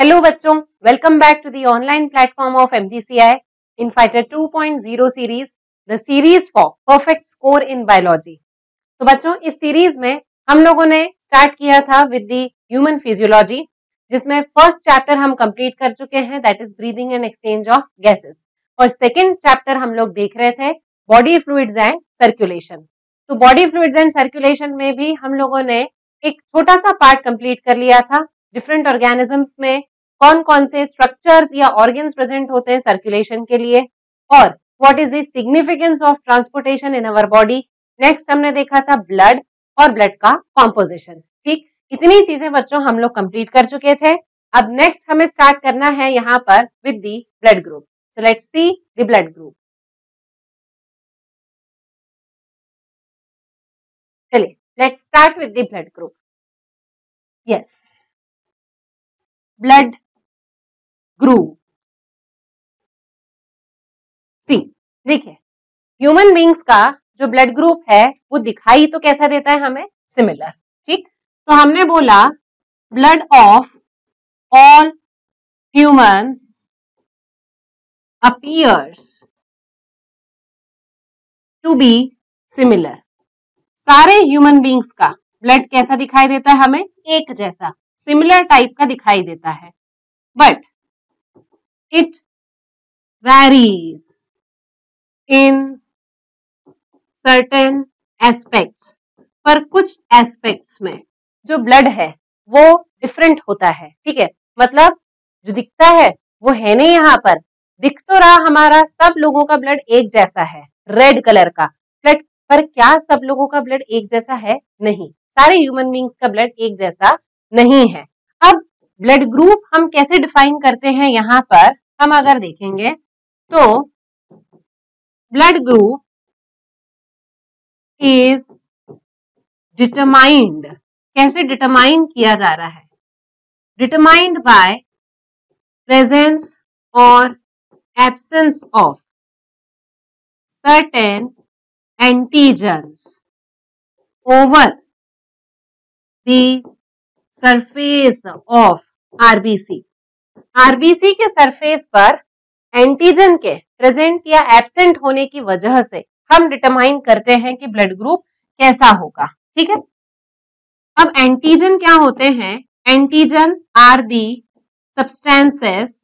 Hello बच्चों, welcome back to the online platform of MGCI in fighter 2.0 series, the series for perfect score in biology. तो बच्चों, इस series में हम लोगों ने स्टार्ट किया था विद द ह्यूमन फिजियोलॉजी, जिसमें फर्स्ट चैप्टर हम कंप्लीट कर चुके हैं, that is breathing and exchange of gases. और सेकेंड चैप्टर हम लोग देख रहे थे बॉडी फ्लूइड्स एंड सर्कुलेशन। तो बॉडी फ्लूइड्स एंड सर्कुलेशन में भी हम लोगों ने एक छोटा सा पार्ट कंप्लीट कर लिया था। डिफरेंट ऑर्गेनिजम्स में कौन कौन से स्ट्रक्चर्स या ऑर्गन्स प्रेजेंट होते हैं सर्कुलेशन के लिए, और what is the significance of transportation in our body. Next हमने देखा था ब्लड और ब्लड का कॉम्पोजिशन। ठीक, इतनी चीजें बच्चों हम लोग कंप्लीट कर चुके थे। अब नेक्स्ट हमें स्टार्ट करना है यहाँ पर with the blood group. So let's see the blood group. चलिए, let's start with the blood group. Yes, blood group. See, देखिए, ह्यूमन बींग्स का जो ब्लड ग्रुप है वो दिखाई तो कैसा देता है हमें, सिमिलर। ठीक, तो हमने बोला blood of all humans appears to be similar. सारे ह्यूमन बींग्स का ब्लड कैसा दिखाई देता है हमें, एक जैसा, सिमिलर टाइप का दिखाई देता है। But it varies in certain aspects. पर कुछ एस्पेक्ट्स में जो ब्लड है वो डिफरेंट होता है। ठीक है, मतलब जो दिखता है वो है नहीं, यहाँ पर दिख तो रहा हमारा सब लोगों का ब्लड एक जैसा है, रेड कलर का ब्लड, पर क्या सब लोगों का ब्लड एक जैसा है? नहीं, सारे ह्यूमन बींग्स का ब्लड एक जैसा नहीं है। अब ब्लड ग्रुप हम कैसे डिफाइन करते हैं, यहाँ पर हम अगर देखेंगे तो ब्लड ग्रुप इज डिटरमाइंड। कैसे डिटरमाइन किया जा रहा है? डिटरमाइंड बाय प्रेजेंस और absence of certain antigens over the surface of RBC. RBC के सरफेस पर एंटीजन के प्रेजेंट या एब्सेंट होने की वजह से हम डिटरमाइन करते हैं कि ब्लड ग्रुप कैसा होगा। ठीक है, अब एंटीजन क्या होते हैं? Antigen are the substances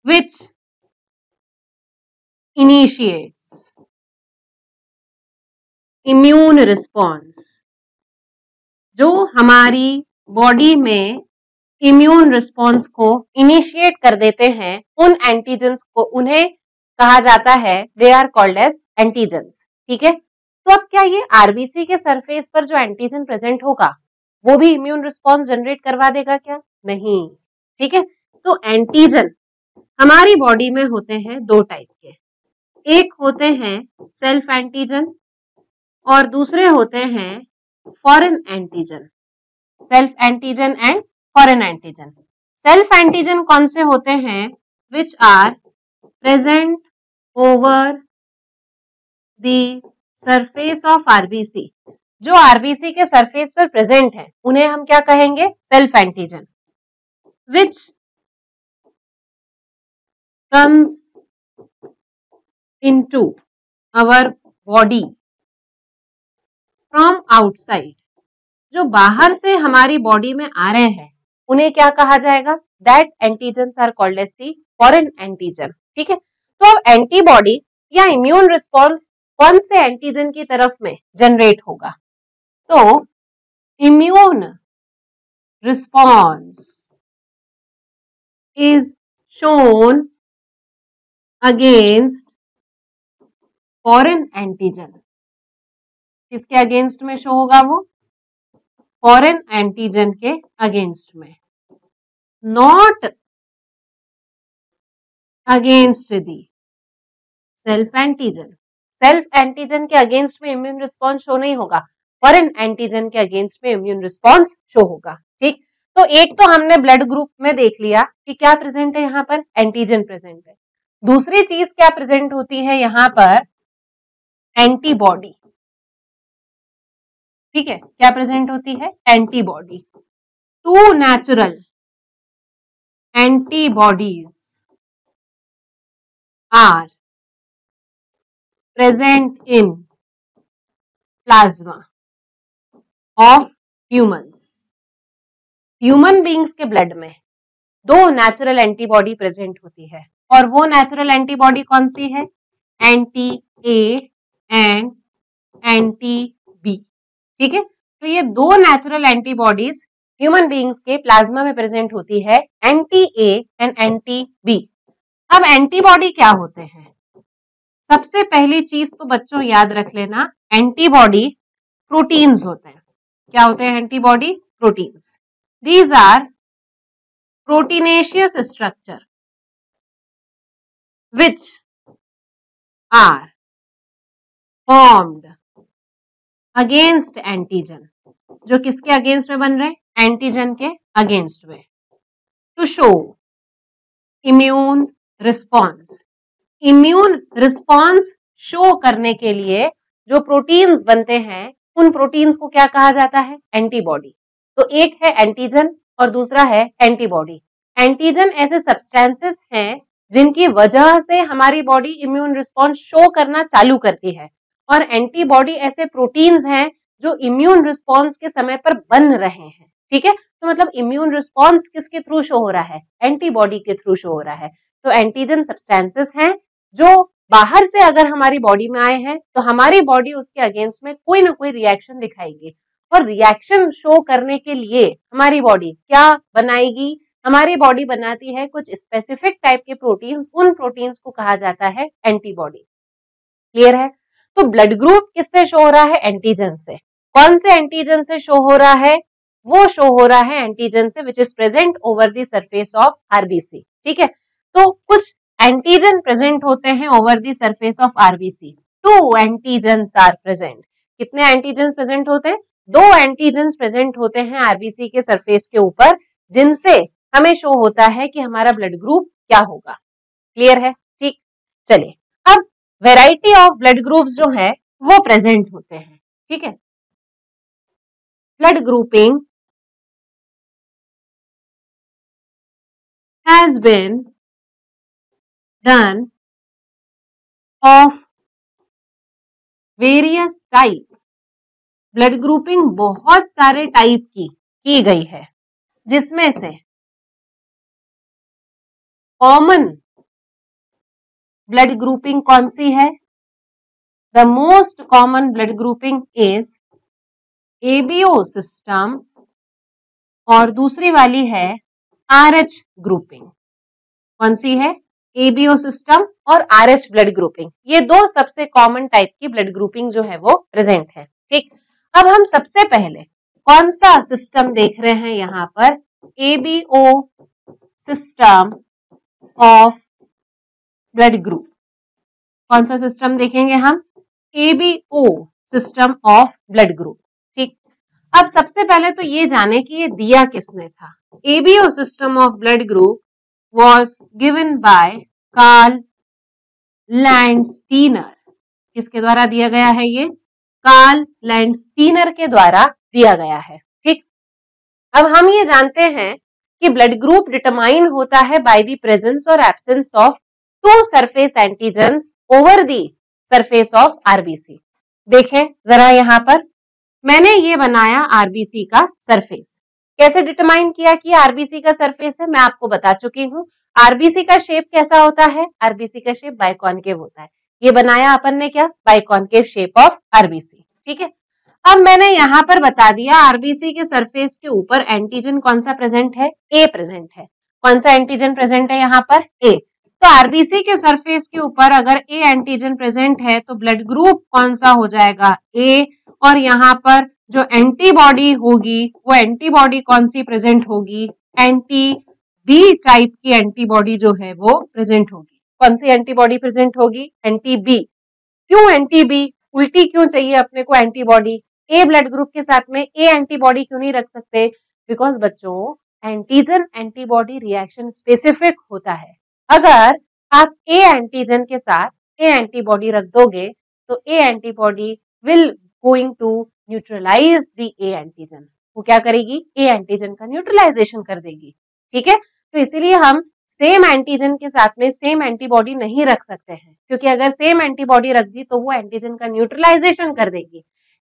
which initiates immune response। जो हमारी बॉडी में इम्यून रिस्पॉन्स को इनिशिएट कर देते हैं, उन एंटीजन्स को, उन्हें कहा जाता है, they are called as antigens. ठीक है, तो अब क्या ये आरबीसी के सरफेस पर जो एंटीजन प्रेजेंट होगा वो भी इम्यून रिस्पॉन्स जनरेट करवा देगा क्या? नहीं। ठीक है, तो एंटीजन हमारी बॉडी में होते हैं दो टाइप के, एक होते हैं सेल्फ एंटीजन और दूसरे होते हैं foreign antigen. Self antigen and foreign antigen. Self antigen कौन से होते हैं? Which are present over the surface of RBC. जो आरबीसी के सरफेस पर प्रेजेंट है उन्हें हम क्या कहेंगे? Self antigen. Which comes into our body from outside। जो बाहर से हमारी बॉडी में आ रहे हैं उन्हें क्या कहा जाएगा? That antigens are called as the foreign antigen। ठीक है, तो अब एंटीबॉडी या इम्यून रिस्पॉन्स कौन से एंटीजन की तरफ में जनरेट होगा? तो immune response is shown against foreign antigen. किसके अगेंस्ट में शो होगा वो? फॉरेन एंटीजन के अगेंस्ट में, not against the self antigen. Self antigen के अगेंस्ट में इम्यून रिस्पॉन्स शो नहीं होगा, फॉरेन एंटीजन के अगेंस्ट में इम्यून रिस्पॉन्स शो होगा। ठीक, तो एक तो हमने ब्लड ग्रुप में देख लिया कि क्या प्रेजेंट है, यहाँ पर एंटीजन प्रेजेंट है। दूसरी चीज क्या प्रेजेंट होती है यहाँ पर? एंटीबॉडी। ठीक है, क्या प्रेजेंट होती है? Antibody. 2 natural antibodies are present in plasma of humans. Human beings के ब्लड में 2 नेचुरल एंटीबॉडी प्रेजेंट होती है, और वो नेचुरल एंटीबॉडी कौन सी है? Anti A and anti B. ठीक है, तो ये 2 नेचुरल एंटीबॉडीज ह्यूमन बींग्स के प्लाज्मा में प्रेजेंट होती है, anti A and anti B. अब एंटीबॉडी क्या होते हैं? सबसे पहली चीज तो बच्चों याद रख लेना, एंटीबॉडी प्रोटीन्स होते हैं। क्या होते हैं antibody? Proteins. These are proteinaceous structure which are formed against antigen, जो किसके अगेंस्ट में बन रहे हैं? एंटीजन के अगेंस्ट में, to show immune response. Immune response show करने के लिए जो प्रोटीन्स बनते हैं, उन प्रोटीन्स को क्या कहा जाता है? एंटीबॉडी। तो एक है एंटीजन और दूसरा है एंटीबॉडी। एंटीजन ऐसे सब्सटेंसेस हैं जिनकी वजह से हमारी बॉडी इम्यून रिस्पॉन्स शो करना चालू करती है, और एंटीबॉडी ऐसे प्रोटीन्स हैं जो इम्यून रिस्पॉन्स के समय पर बन रहे हैं। ठीक है, तो मतलब इम्यून रिस्पॉन्स किसके थ्रू शो हो रहा है? एंटीबॉडी के थ्रू शो हो रहा है। तो एंटीजन सब्सटेंसेस हैं जो बाहर से अगर हमारी बॉडी में आए हैं तो हमारी बॉडी उसके अगेंस्ट में कोई ना कोई रिएक्शन दिखाएगी, और रिएक्शन शो करने के लिए हमारी बॉडी क्या बनाएगी? हमारी बॉडी बनाती है कुछ स्पेसिफिक टाइप के प्रोटीन्स, उन प्रोटीन्स को कहा जाता है एंटीबॉडी। क्लियर है? तो ब्लड ग्रुप किससे शो हो रहा है? एंटीजन से। कौन से एंटीजन से शो हो रहा है? वो शो हो रहा है एंटीजन से which is present over the surface of RBC. ठीक है, तो कुछ एंटीजन प्रेजेंट होते हैं over the surface of RBC. 2 antigen are present. कितने एंटीजन प्रेजेंट होते हैं? 2 एंटीजन प्रेजेंट होते हैं आरबीसी के सरफेस के ऊपर, जिनसे हमें शो होता है कि हमारा ब्लड ग्रुप क्या होगा। क्लियर है? ठीक, चलिए अब वैरायटी ऑफ ब्लड ग्रुप्स जो है वो प्रेजेंट होते हैं। ठीक है, blood grouping has been done of various type. Blood grouping बहुत सारे टाइप की गई है, जिसमें से कॉमन ब्लड ग्रुपिंग कौन सी है? The most common blood grouping is ABO system, और दूसरी वाली है आरएच ग्रुपिंग। कौन सी है? एबीओ सिस्टम और आरएच ब्लड ग्रुपिंग। ये 2 सबसे कॉमन टाइप की ब्लड ग्रुपिंग जो है वो प्रेजेंट है। ठीक, अब हम सबसे पहले कौन सा सिस्टम देख रहे हैं यहां पर? ABO system of blood group. कौन सा सिस्टम देखेंगे हम? ABO system of blood group. ठीक, अब सबसे पहले तो ये जाने कि ये दिया किसने था। ABO system of blood group was given by Karl Landsteiner. किसके द्वारा दिया गया है? ये कार्ल लैंडस्टीनर के द्वारा दिया गया है। ठीक, अब हम ये जानते हैं कि ब्लड ग्रुप डिटरमाइन होता है बाय द प्रेजेंस और absence of 2 surface antigens over the surface of RBC. देखें जरा यहां पर मैंने ये बनाया आरबीसी का सरफेस। कैसे डिटरमाइन किया कि आरबीसी का सरफेस है? मैं आपको बता चुकी हूँ। आरबीसी का शेप कैसा होता है? आरबीसी का शेप बाइकॉनकेव होता है। ये बनाया अपन ने क्या? Biconcave shape of RBC. ठीक है, अब मैंने यहाँ पर बता दिया आरबीसी के सरफेस के ऊपर एंटीजन कौन सा प्रेजेंट है? ए प्रेजेंट है। कौन सा एंटीजन प्रेजेंट है यहाँ पर? ए। तो आरबीसी के सरफेस के ऊपर अगर ए एंटीजन प्रेजेंट है तो ब्लड ग्रुप कौन सा हो जाएगा? ए। और यहाँ पर जो एंटीबॉडी होगी वो एंटीबॉडी कौन सी प्रेजेंट होगी? एंटी बी टाइप की एंटीबॉडी जो है वो प्रेजेंट होगी। कौन सी एंटीबॉडी प्रेजेंट होगी? Anti B. क्यों एंटी बी? उल्टी क्यों चाहिए अपने को एंटीबॉडी? ए ब्लड ग्रुप के साथ में ए एंटीबॉडी क्यों नहीं रख सकते? बिकॉज बच्चों एंटीजन एंटीबॉडी रिएक्शन स्पेसिफिक होता है। अगर आप ए एंटीजन के साथ ए एंटीबॉडी रख दोगे तो A antibody will going to neutralize the A antigen, वो क्या करेगी, ए एंटीजन का न्यूट्रलाइजेशन कर देगी। ठीक है, तो इसीलिए हम सेम एंटीजन के साथ में सेम एंटीबॉडी नहीं रख सकते हैं, क्योंकि अगर सेम एंटीबॉडी रख दी तो वो एंटीजन का न्यूट्रलाइजेशन कर देगी।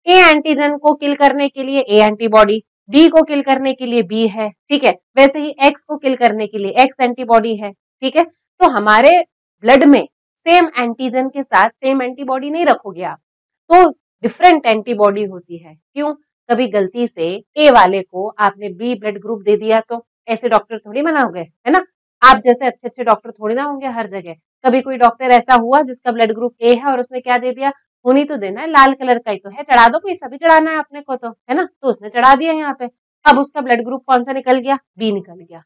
ए एंटीजन को किल करने के लिए ए एंटीबॉडी, बी को किल करने के लिए बी है, ठीक है, वैसे ही एक्स को किल करने के लिए एक्स एंटीबॉडी है। ठीक है, तो हमारे ब्लड में सेम एंटीजन के साथ सेम एंटीबॉडी नहीं रखोगे आप, तो डिफरेंट एंटीबॉडी होती है। क्यों, कभी गलती से ए वाले को आपने बी ब्लड ग्रुप दे दिया तो ऐसे डॉक्टर थोड़ी बनाओगे, है ना, आप जैसे अच्छे अच्छे डॉक्टर थोड़ी ना होंगे हर जगह। कभी कोई डॉक्टर ऐसा हुआ जिसका ब्लड ग्रुप ए है और उसने क्या दे दिया, होनी तो देना है, लाल कलर का ही तो है, चढ़ा दो, कोई सभी चढ़ाना है अपने को तो, है ना, तो उसने चढ़ा दिया यहाँ पे, अब उसका ब्लड ग्रुप कौन सा निकल गया, बी निकल गया,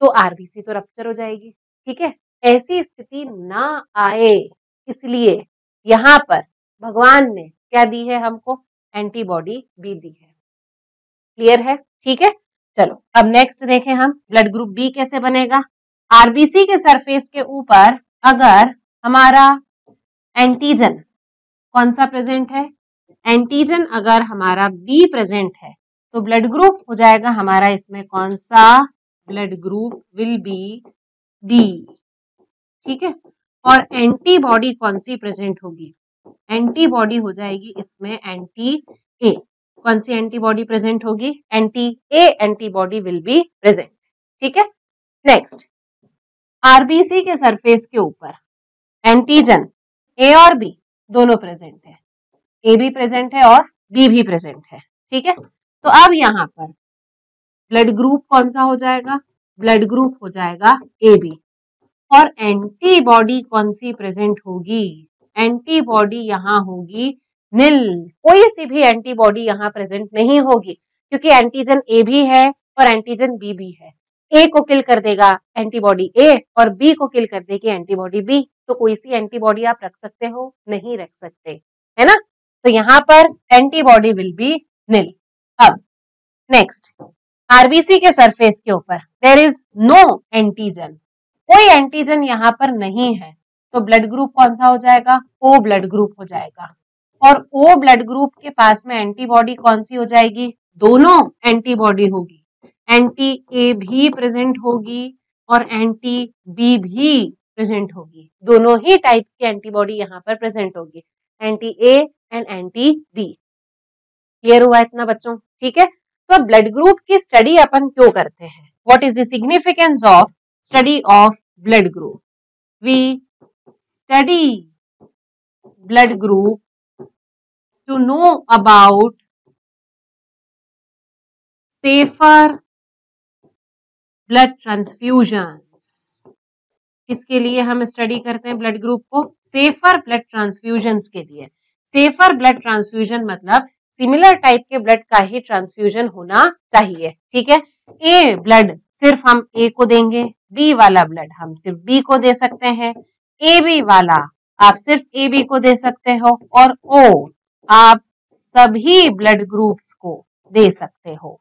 तो आरबीसी तो रप्चर हो जाएगी। ठीक है, ऐसी स्थिति ना आए इसलिए यहाँ पर भगवान ने क्या दी है हमको, एंटीबॉडी भी दी है। क्लियर है, ठीक है, चलो अब नेक्स्ट देखें हम ब्लड ग्रुप बी कैसे बनेगा। आरबीसी के सरफेस के ऊपर अगर हमारा एंटीजन कौन सा प्रेजेंट है, एंटीजन अगर हमारा बी प्रेजेंट है तो ब्लड ग्रुप हो जाएगा हमारा इसमें कौन सा, blood group will be B. ठीक है, और एंटीबॉडी कौन सी प्रेजेंट होगी, एंटीबॉडी हो जाएगी इसमें एंटी ए। कौन सी एंटीबॉडी प्रेजेंट होगी, anti A antibody will be present. ठीक है, नेक्स्ट आरबीसी के सरफेस के ऊपर एंटीजन ए और बी दोनों प्रेजेंट है, ए भी प्रेजेंट है और बी भी प्रेजेंट है। ठीक है, तो अब यहाँ पर ब्लड ग्रुप कौन सा हो जाएगा, ब्लड ग्रुप हो जाएगा ए बी, और एंटीबॉडी कौन सी प्रेजेंट होगी, एंटीबॉडी यहाँ होगी नील, कोई सी भी एंटीबॉडी यहाँ प्रेजेंट नहीं होगी, क्योंकि एंटीजन ए भी है और एंटीजन बी भी है। ए को किल कर देगा एंटीबॉडी ए और बी को किल कर देगी एंटीबॉडी बी, तो कोई सी एंटीबॉडी आप रख सकते हो, नहीं रख सकते, है ना, तो यहाँ पर एंटीबॉडी विल बी नील। अब नेक्स्ट आरबीसी के सरफेस के ऊपर देयर इज नो एंटीजन, कोई एंटीजन यहाँ पर नहीं है, तो ब्लड ग्रुप कौन सा हो जाएगा, ओ ब्लड ग्रुप हो जाएगा, और ओ ब्लड ग्रुप के पास में एंटीबॉडी कौन सी हो जाएगी, दोनों एंटीबॉडी होगी, एंटी ए भी प्रेजेंट होगी और एंटी बी भी प्रेजेंट होगी, दोनों ही टाइप्स की एंटीबॉडी यहाँ पर प्रेजेंट होगी, anti A and anti B. Clear हुआ इतना बच्चों, ठीक है, तो ब्लड ग्रुप की स्टडी अपन क्यों करते हैं, what is the significance of study of blood group, we study blood group to know about safer blood transfusions। किसके लिए हम स्टडी करते हैं ब्लड ग्रुप को, सेफर ब्लड ट्रांसफ्यूजन्स के लिए। सेफर ब्लड ट्रांसफ्यूजन मतलब सिमिलर टाइप के ब्लड का ही ट्रांसफ्यूजन होना चाहिए। ठीक है, ए ब्लड सिर्फ हम ए को देंगे, बी वाला ब्लड हम सिर्फ बी को दे सकते हैं, ए बी वाला आप सिर्फ ए बी को दे सकते हो, और ओ आप सभी ब्लड ग्रुप्स को दे सकते हो।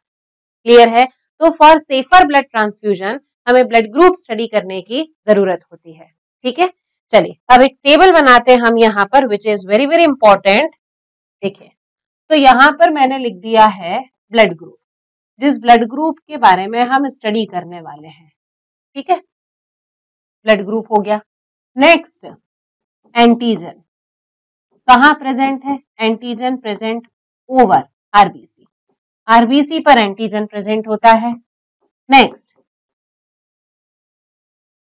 क्लियर है, तो फॉर सेफर ब्लड ट्रांसफ्यूजन हमें ब्लड ग्रुप स्टडी करने की जरूरत होती है। ठीक है, चलिए अब एक टेबल बनाते हैं हम यहाँ पर which is very very important. देखिए, तो यहाँ पर मैंने लिख दिया है ब्लड ग्रुप, जिस ब्लड ग्रुप के बारे में हम स्टडी करने वाले हैं। ठीक है, ब्लड ग्रुप हो गया। नेक्स्ट एंटीजन कहाँ प्रेजेंट है, antigen present over RBC, RBC पर एंटीजन प्रेजेंट होता है। Next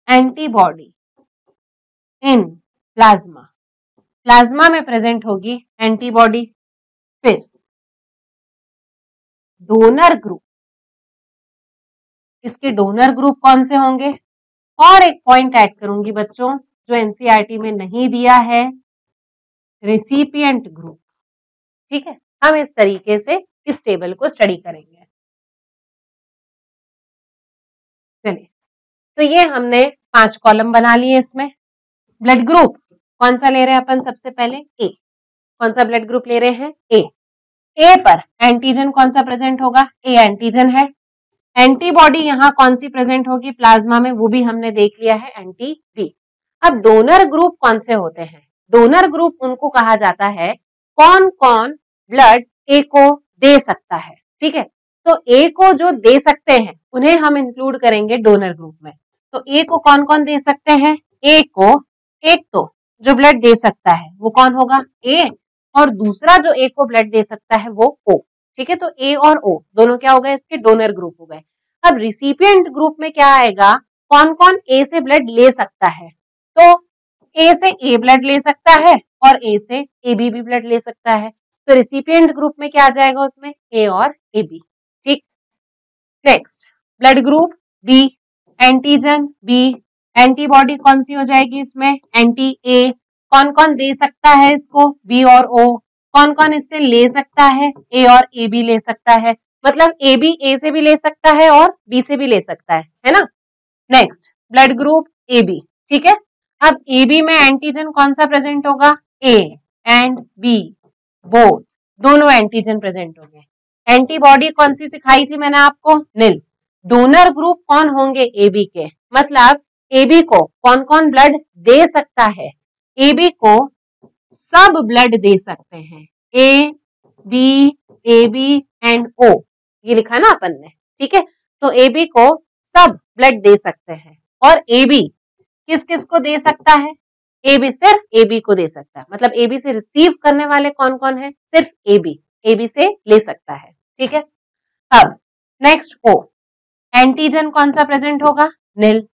antibody in plasma, plasma में प्रेजेंट होगी एंटीबॉडी। फिर डोनर ग्रुप, इसके डोनर ग्रुप कौन से होंगे, और एक पॉइंट ऐड करूंगी बच्चों जो एनसीईआरटी में नहीं दिया है, रेसिपिएंट ग्रुप। ठीक है, हम इस तरीके से इस टेबल को स्टडी करेंगे। चलिए, तो ये हमने 5 कॉलम बना लिए। इसमें ब्लड ग्रुप कौन सा ले रहे हैं अपन, सबसे पहले ए, कौन सा ब्लड ग्रुप ले रहे हैं, ए। ए पर एंटीजन कौन सा प्रेजेंट होगा, ए एंटीजन है। एंटीबॉडी यहाँ कौन सी प्रेजेंट होगी प्लाज्मा में, वो भी हमने देख लिया है, एंटी बी। अब डोनर ग्रुप कौन से होते हैं, डोनर ग्रुप उनको कहा जाता है कौन कौन ब्लड ए को दे सकता है, ठीक है। तो ए को जो दे सकते हैं उन्हें हम इंक्लूड करेंगे डोनर ग्रुप में। तो ए को कौन कौन दे सकते हैं? ए को एक तो जो ब्लड दे सकता है वो कौन होगा? ए, और दूसरा जो ए को ब्लड दे सकता है वो ओ, ठीक है। तो ए और ओ दोनों क्या हो गए? इसके डोनर ग्रुप हो गए। अब रिसिपिएंट ग्रुप में क्या आएगा? कौन कौन ए से ब्लड ले सकता है? तो ए से ए ब्लड ले सकता है और ए से ए बी भी ब्लड ले सकता है। तो रिसिपिएंट ग्रुप में क्या आ जाएगा? उसमें ए और ए बी, ठीक। Next blood group B, antigen B, antibody कौन सी हो जाएगी इसमें? Anti A. कौन कौन दे सकता है इसको? बी और ओ। कौन कौन इससे ले सकता है? ए और ए बी ले सकता है। मतलब ए बी ए से भी ले सकता है और बी से भी ले सकता है ना। Next blood group A B, ठीक है। अब ए बी में एंटीजन कौन सा प्रेजेंट होगा? ए एंड बी बोथ, दोनों एंटीजन प्रेजेंट होंगे। एंटीबॉडी कौन सी सिखाई थी मैंने आपको? निल। डोनर ग्रुप कौन होंगे? ए बी के। मतलब ए बी को कौन कौन ब्लड दे सकता है? ए बी को सब ब्लड दे सकते हैं, ए बी एंड ओ, ये लिखा ना अपन ने, ठीक है। तो ए बी को सब ब्लड दे सकते हैं। और ए बी किस किस को दे सकता है? ए बी सिर्फ ए बी को दे सकता है। मतलब ए बी से रिसीव करने वाले कौन कौन है? सिर्फ ए बी से ले सकता है, ठीक है। अब नेक्स्ट ओ, एंटीजन कौन सा प्रेजेंट होगा? निल।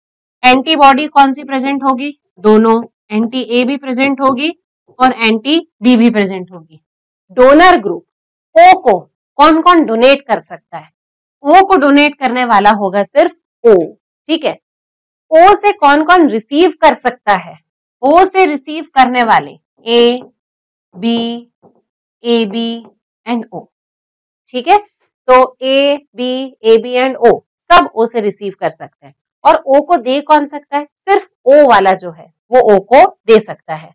एंटीबॉडी कौन सी प्रेजेंट होगी? दोनों, एंटी ए भी प्रेजेंट होगी और एंटी बी भी प्रेजेंट होगी। डोनर ग्रुप ओ को कौन कौन डोनेट कर सकता है? ओ को डोनेट करने वाला होगा सिर्फ ओ, ठीक है। ओ से कौन कौन रिसीव कर सकता है? ओ से रिसीव करने वाले ए बी एंड ओ, ठीक है। तो ए बी एंड ओ सब ओ से रिसीव कर सकते हैं। और ओ को दे कौन सकता है? सिर्फ ओ वाला जो है वो ओ को दे सकता है।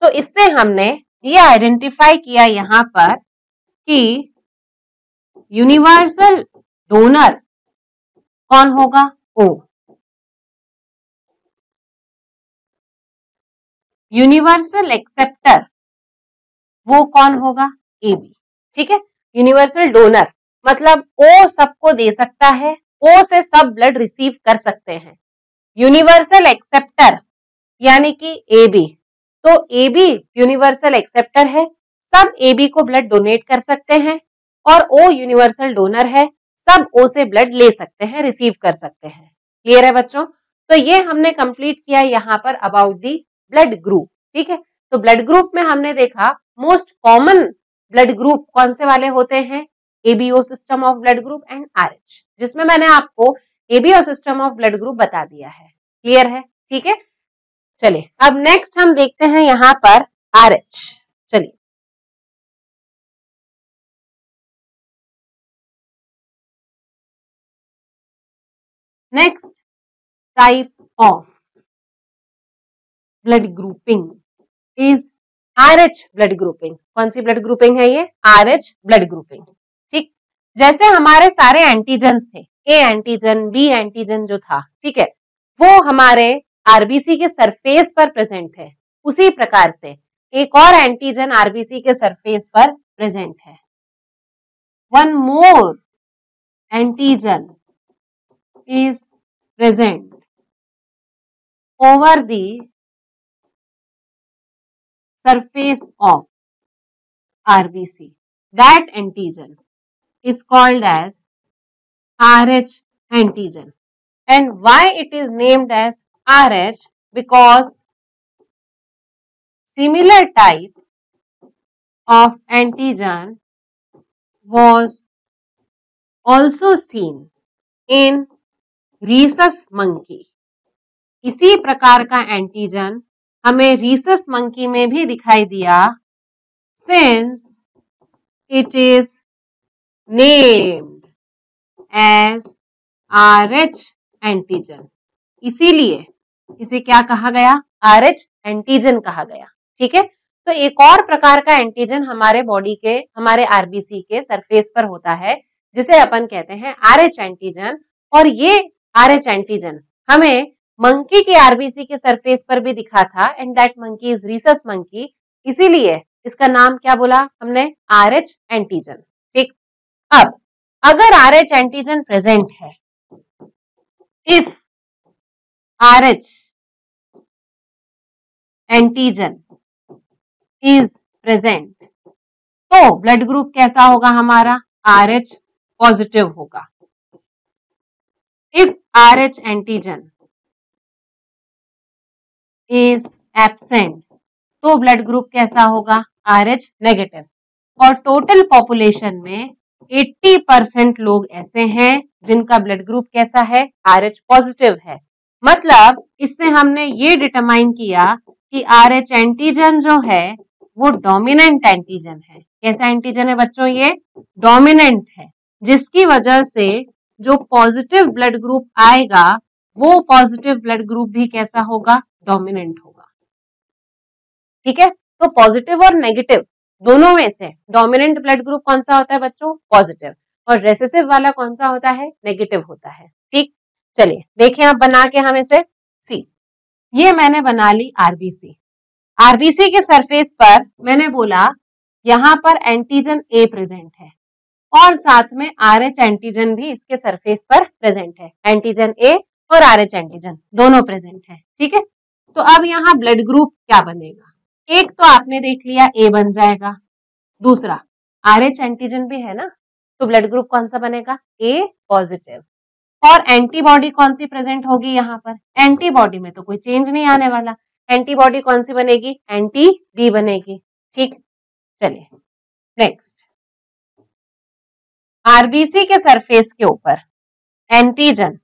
तो इससे हमने ये आइडेंटिफाई किया यहां पर कि यूनिवर्सल डोनर कौन होगा? ओ। यूनिवर्सल एक्सेप्टर वो कौन होगा? ए बी, ठीक है। यूनिवर्सल डोनर मतलब ओ सबको दे सकता है, ओ से सब ब्लड रिसीव कर सकते हैं। यूनिवर्सल एक्सेप्टर यानी कि ए बी, तो ए बी यूनिवर्सल एक्सेप्टर है, सब ए बी को ब्लड डोनेट कर सकते हैं। और ओ यूनिवर्सल डोनर है, सब ओ से ब्लड ले सकते हैं, रिसीव कर सकते हैं। क्लियर है बच्चों? तो ये हमने कंप्लीट किया यहाँ पर अबाउट दी ब्लड ग्रुप, ठीक है। तो ब्लड ग्रुप में हमने देखा मोस्ट कॉमन ब्लड ग्रुप कौन से वाले होते हैं? ABO system of blood group and RH, जिसमें मैंने आपको ABO system of blood group बता दिया है। क्लियर है? ठीक है। चलिए अब नेक्स्ट हम देखते हैं यहां पर आरएच। चलिए next type of blood grouping is RH blood grouping. कौन सी ब्लड ग्रुपिंग है ये? आरएच ब्लड ग्रुपिंग, ठीक। जैसे हमारे सारे एंटीजन्स थे, ए एंटीजन बी एंटीजन जो था, ठीक है, वो हमारे आरबीसी के सरफेस पर प्रेजेंट है, उसी प्रकार से एक और एंटीजन आरबीसी के सरफेस पर प्रेजेंट है। One more antigen is present over the surface of RBC. That antigen is called as RH antigen. And why it is named as RH? Because similar type of antigen was also seen in rhesus monkey. इसी प्रकार का antigen हमें Rhesus monkey में भी दिखाई दिया, since it is named as RH antigen. इसीलिए इसे क्या कहा गया? आरएच एंटीजन कहा गया, ठीक है। तो एक और प्रकार का एंटीजन हमारे बॉडी के, हमारे आरबीसी के सरफेस पर होता है, जिसे अपन कहते हैं आरएच एंटीजन। और ये आरएच एंटीजन हमें मंकी के आरबीसी के सरफेस पर भी दिखा था, and that monkey is Rhesus monkey. इसीलिए इसका नाम क्या बोला हमने, RH एंटीजन। ठीक, अब अगर RH एंटीजन प्रेजेंट है, if RH antigen is present, तो ब्लड ग्रुप कैसा होगा हमारा, RH पॉजिटिव होगा। If RH antigen is absent, तो ब्लड ग्रुप कैसा होगा, RH नेगेटिव। और टोटल पॉपुलेशन में 80% लोग ऐसे हैं जिनका ब्लड ग्रुप कैसा है, RH पॉजिटिव है। मतलब इससे हमने ये डिटरमाइन किया कि RH एंटीजन जो है वो डोमिनेंट एंटीजन है। कैसा एंटीजन है बच्चों, ये डोमिनेंट है, जिसकी वजह से जो पॉजिटिव ब्लड ग्रुप आएगा वो पॉजिटिव ब्लड ग्रुप भी कैसा होगा, डोमिनेंट होगा। ठीक है, तो पॉजिटिव और नेगेटिव दोनों में से डोमिनेंट ब्लड ग्रुप कौन सा होता है बच्चों, पॉजिटिव, और रेसेसिव वाला कौन सा होता है, नेगेटिव होता है। ठीक, चलिए देखें आप बना के हम इसे। सी, ये मैंने बना ली आरबीसी। आरबीसी के सरफेस पर मैंने बोला यहां पर एंटीजन ए प्रेजेंट है और साथ में RH एंटीजन भी इसके सरफेस पर प्रेजेंट है। एंटीजन ए और RH एंटीजन दोनों प्रेजेंट है। ठीक है, तो अब यहाँ ब्लड ग्रुप क्या बनेगा, एक तो आपने देख लिया ए बन जाएगा, दूसरा RH एंटीजन भी है ना, तो ब्लड ग्रुप कौन सा बनेगा, ए पॉजिटिव। और एंटीबॉडी कौन सी प्रेजेंट होगी यहाँ पर, एंटीबॉडी में तो कोई चेंज नहीं आने वाला, एंटीबॉडी कौन सी बनेगी, एंटी बी बनेगी। ठीक, चलिए नेक्स्ट, आरबीसी के सरफेस के ऊपर एंटीजन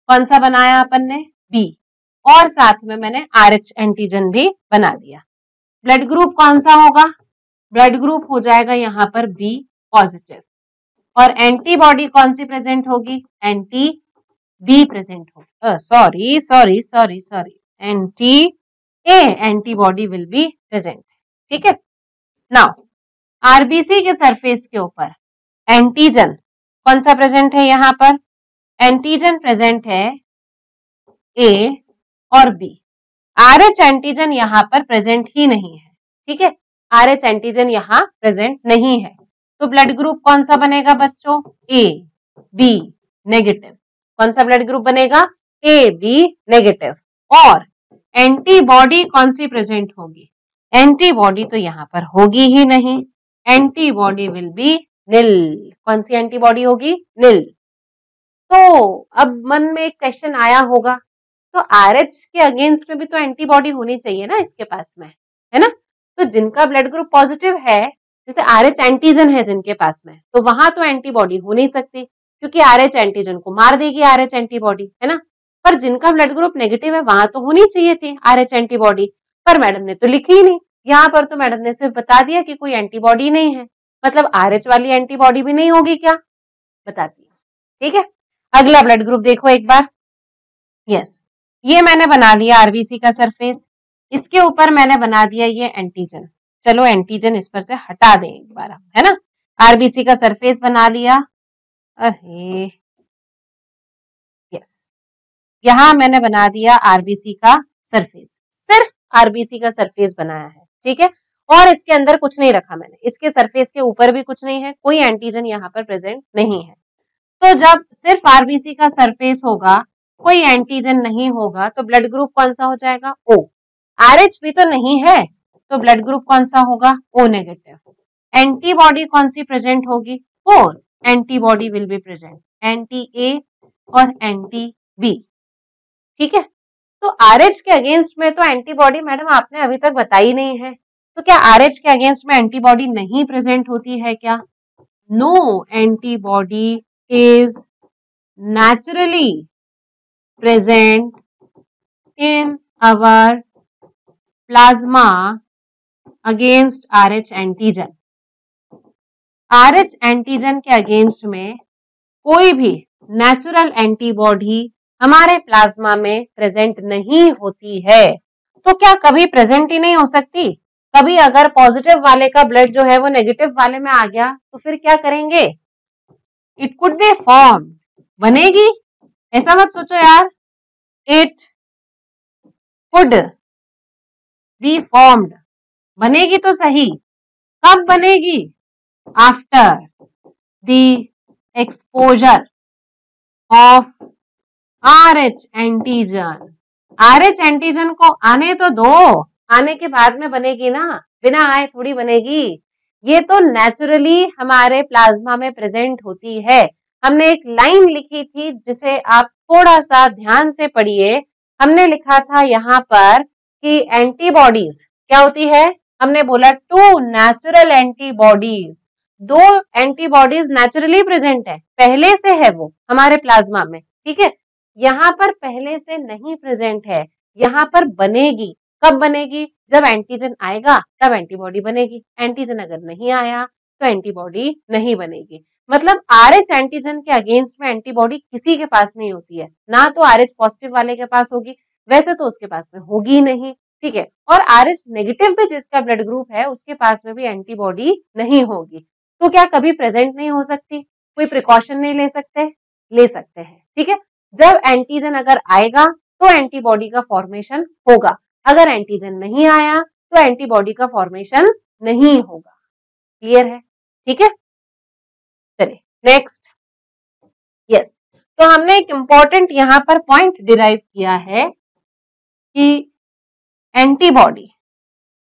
कौन सा बनाया अपन ने, बी, और साथ में मैंने RH एंटीजन भी बना दिया। ब्लड ग्रुप कौन सा होगा, ब्लड ग्रुप हो जाएगा यहाँ पर बी पॉजिटिव, और एंटीबॉडी कौन सी प्रेजेंट होगी, एंटी बी प्रेजेंट होगी, sorry sorry sorry sorry, anti A antibody will be present. ठीक है, नाउ आरबीसी के सरफेस के ऊपर एंटीजन कौन सा प्रेजेंट है, यहाँ पर एंटीजन प्रेजेंट है ए और बी, RH एंटीजन यहाँ पर प्रेजेंट ही नहीं है। ठीक है, RH एंटीजन यहाँ प्रेजेंट नहीं है, तो ब्लड ग्रुप कौन सा बनेगा बच्चों, ए बी नेगेटिव। कौन सा ब्लड ग्रुप बनेगा, ए बी नेगेटिव। और एंटीबॉडी कौन सी प्रेजेंट होगी, एंटीबॉडी तो यहाँ पर होगी ही नहीं, एंटीबॉडी विल बी निल। कौन सी एंटीबॉडी होगी, निल। तो अब मन में एक क्वेश्चन आया होगा, तो RH के अगेंस्ट में भी तो एंटीबॉडी होनी चाहिए ना इसके पास में, है ना। तो जिनका ब्लड ग्रुप पॉजिटिव है, जैसे RH एंटीजन है जिनके पास में, तो वहां तो एंटीबॉडी हो नहीं सकती क्योंकि RH एंटीजन को मार देगी RH एंटीबॉडी, है ना। पर जिनका ब्लड ग्रुप नेगेटिव है वहां तो होनी चाहिए थी RH एंटीबॉडी, पर मैडम ने तो लिखी ही नहीं। यहाँ पर तो मैडम ने सिर्फ बता दिया कि कोई एंटीबॉडी नहीं है, मतलब RH वाली एंटीबॉडी भी नहीं होगी क्या, बताती है। ठीक है, अगला ब्लड ग्रुप देखो एक बार। यस, ये मैंने बना लिया आरबीसी का सरफेस, इसके ऊपर मैंने बना दिया ये एंटीजन। चलो एंटीजन इस पर से हटा दें एक बार, है ना। आरबीसी का सरफेस बना लिया, अरे यस, यहां मैंने बना दिया आरबीसी का सरफेस, सिर्फ आरबीसी का सरफेस बनाया है। ठीक है, और इसके अंदर कुछ नहीं रखा मैंने, इसके सरफेस के ऊपर भी कुछ नहीं है, कोई एंटीजन यहाँ पर प्रेजेंट नहीं है। तो जब सिर्फ आरबीसी का सरफेस होगा, कोई एंटीजन नहीं होगा, तो ब्लड ग्रुप कौन सा हो जाएगा, ओ। RH भी तो नहीं है, तो ब्लड ग्रुप कौन सा होगा, ओ नेगेटिव। एंटीबॉडी कौन सी प्रेजेंट होगी, O, antibody will be present, anti A और एंटी बी। ठीक है, तो RH के अगेंस्ट में तो एंटीबॉडी मैडम आपने अभी तक बताई नहीं है, तो क्या RH के अगेंस्ट में एंटीबॉडी नहीं प्रेजेंट होती है क्या, no, antibody is naturally present in our plasma against RH antigen। RH antigen के अगेंस्ट में कोई भी नेचुरल एंटीबॉडी हमारे प्लाज्मा में प्रेजेंट नहीं होती है। तो क्या कभी प्रेजेंट ही नहीं हो सकती, कभी अगर पॉजिटिव वाले का ब्लड जो है वो नेगेटिव वाले में आ गया तो फिर क्या करेंगे, इट कुड बी फॉर्म, बनेगी, ऐसा मत सोचो यार, इट कुड बी फॉर्म्ड, बनेगी तो सही, कब बनेगी? After the exposure of RH antigen. RH antigen को आने तो दो, आने के बाद में बनेगी ना, बिना आए थोड़ी बनेगी। ये तो नेचुरली हमारे प्लाज्मा में प्रेजेंट होती है। हमने एक लाइन लिखी थी जिसे आप थोड़ा सा ध्यान से पढ़िए। हमने लिखा था यहाँ पर कि एंटीबॉडीज क्या होती है? हमने बोला 2 natural antibodies, 2 antibodies naturally present है, पहले से है वो हमारे प्लाज्मा में, ठीक है। यहाँ पर पहले से नहीं प्रेजेंट है, यहाँ पर बनेगी। कब बनेगी? जब एंटीजन आएगा तब एंटीबॉडी बनेगी। एंटीजन अगर नहीं आया तो एंटीबॉडी नहीं बनेगी। मतलब RH एंटीजन के अगेंस्ट में एंटीबॉडी किसी के पास नहीं होती है, ना तो RH पॉजिटिव वाले के पास होगी, वैसे तो उसके पास में होगी नहीं, ठीक है। और RH नेगेटिव भी जिसका ब्लड ग्रुप है उसके पास में भी एंटीबॉडी नहीं होगी। तो क्या कभी प्रेजेंट नहीं हो सकती? कोई प्रिकॉशन नहीं ले सकते? ले सकते हैं, ठीक है। जब एंटीजन अगर आएगा तो एंटीबॉडी का फॉर्मेशन होगा, अगर एंटीजन नहीं आया तो एंटीबॉडी का फॉर्मेशन नहीं होगा। क्लियर है? ठीक है, चलिए नेक्स्ट। यस, तो हमने एक इंपॉर्टेंट यहां पर पॉइंट डिराइव किया है कि antibody,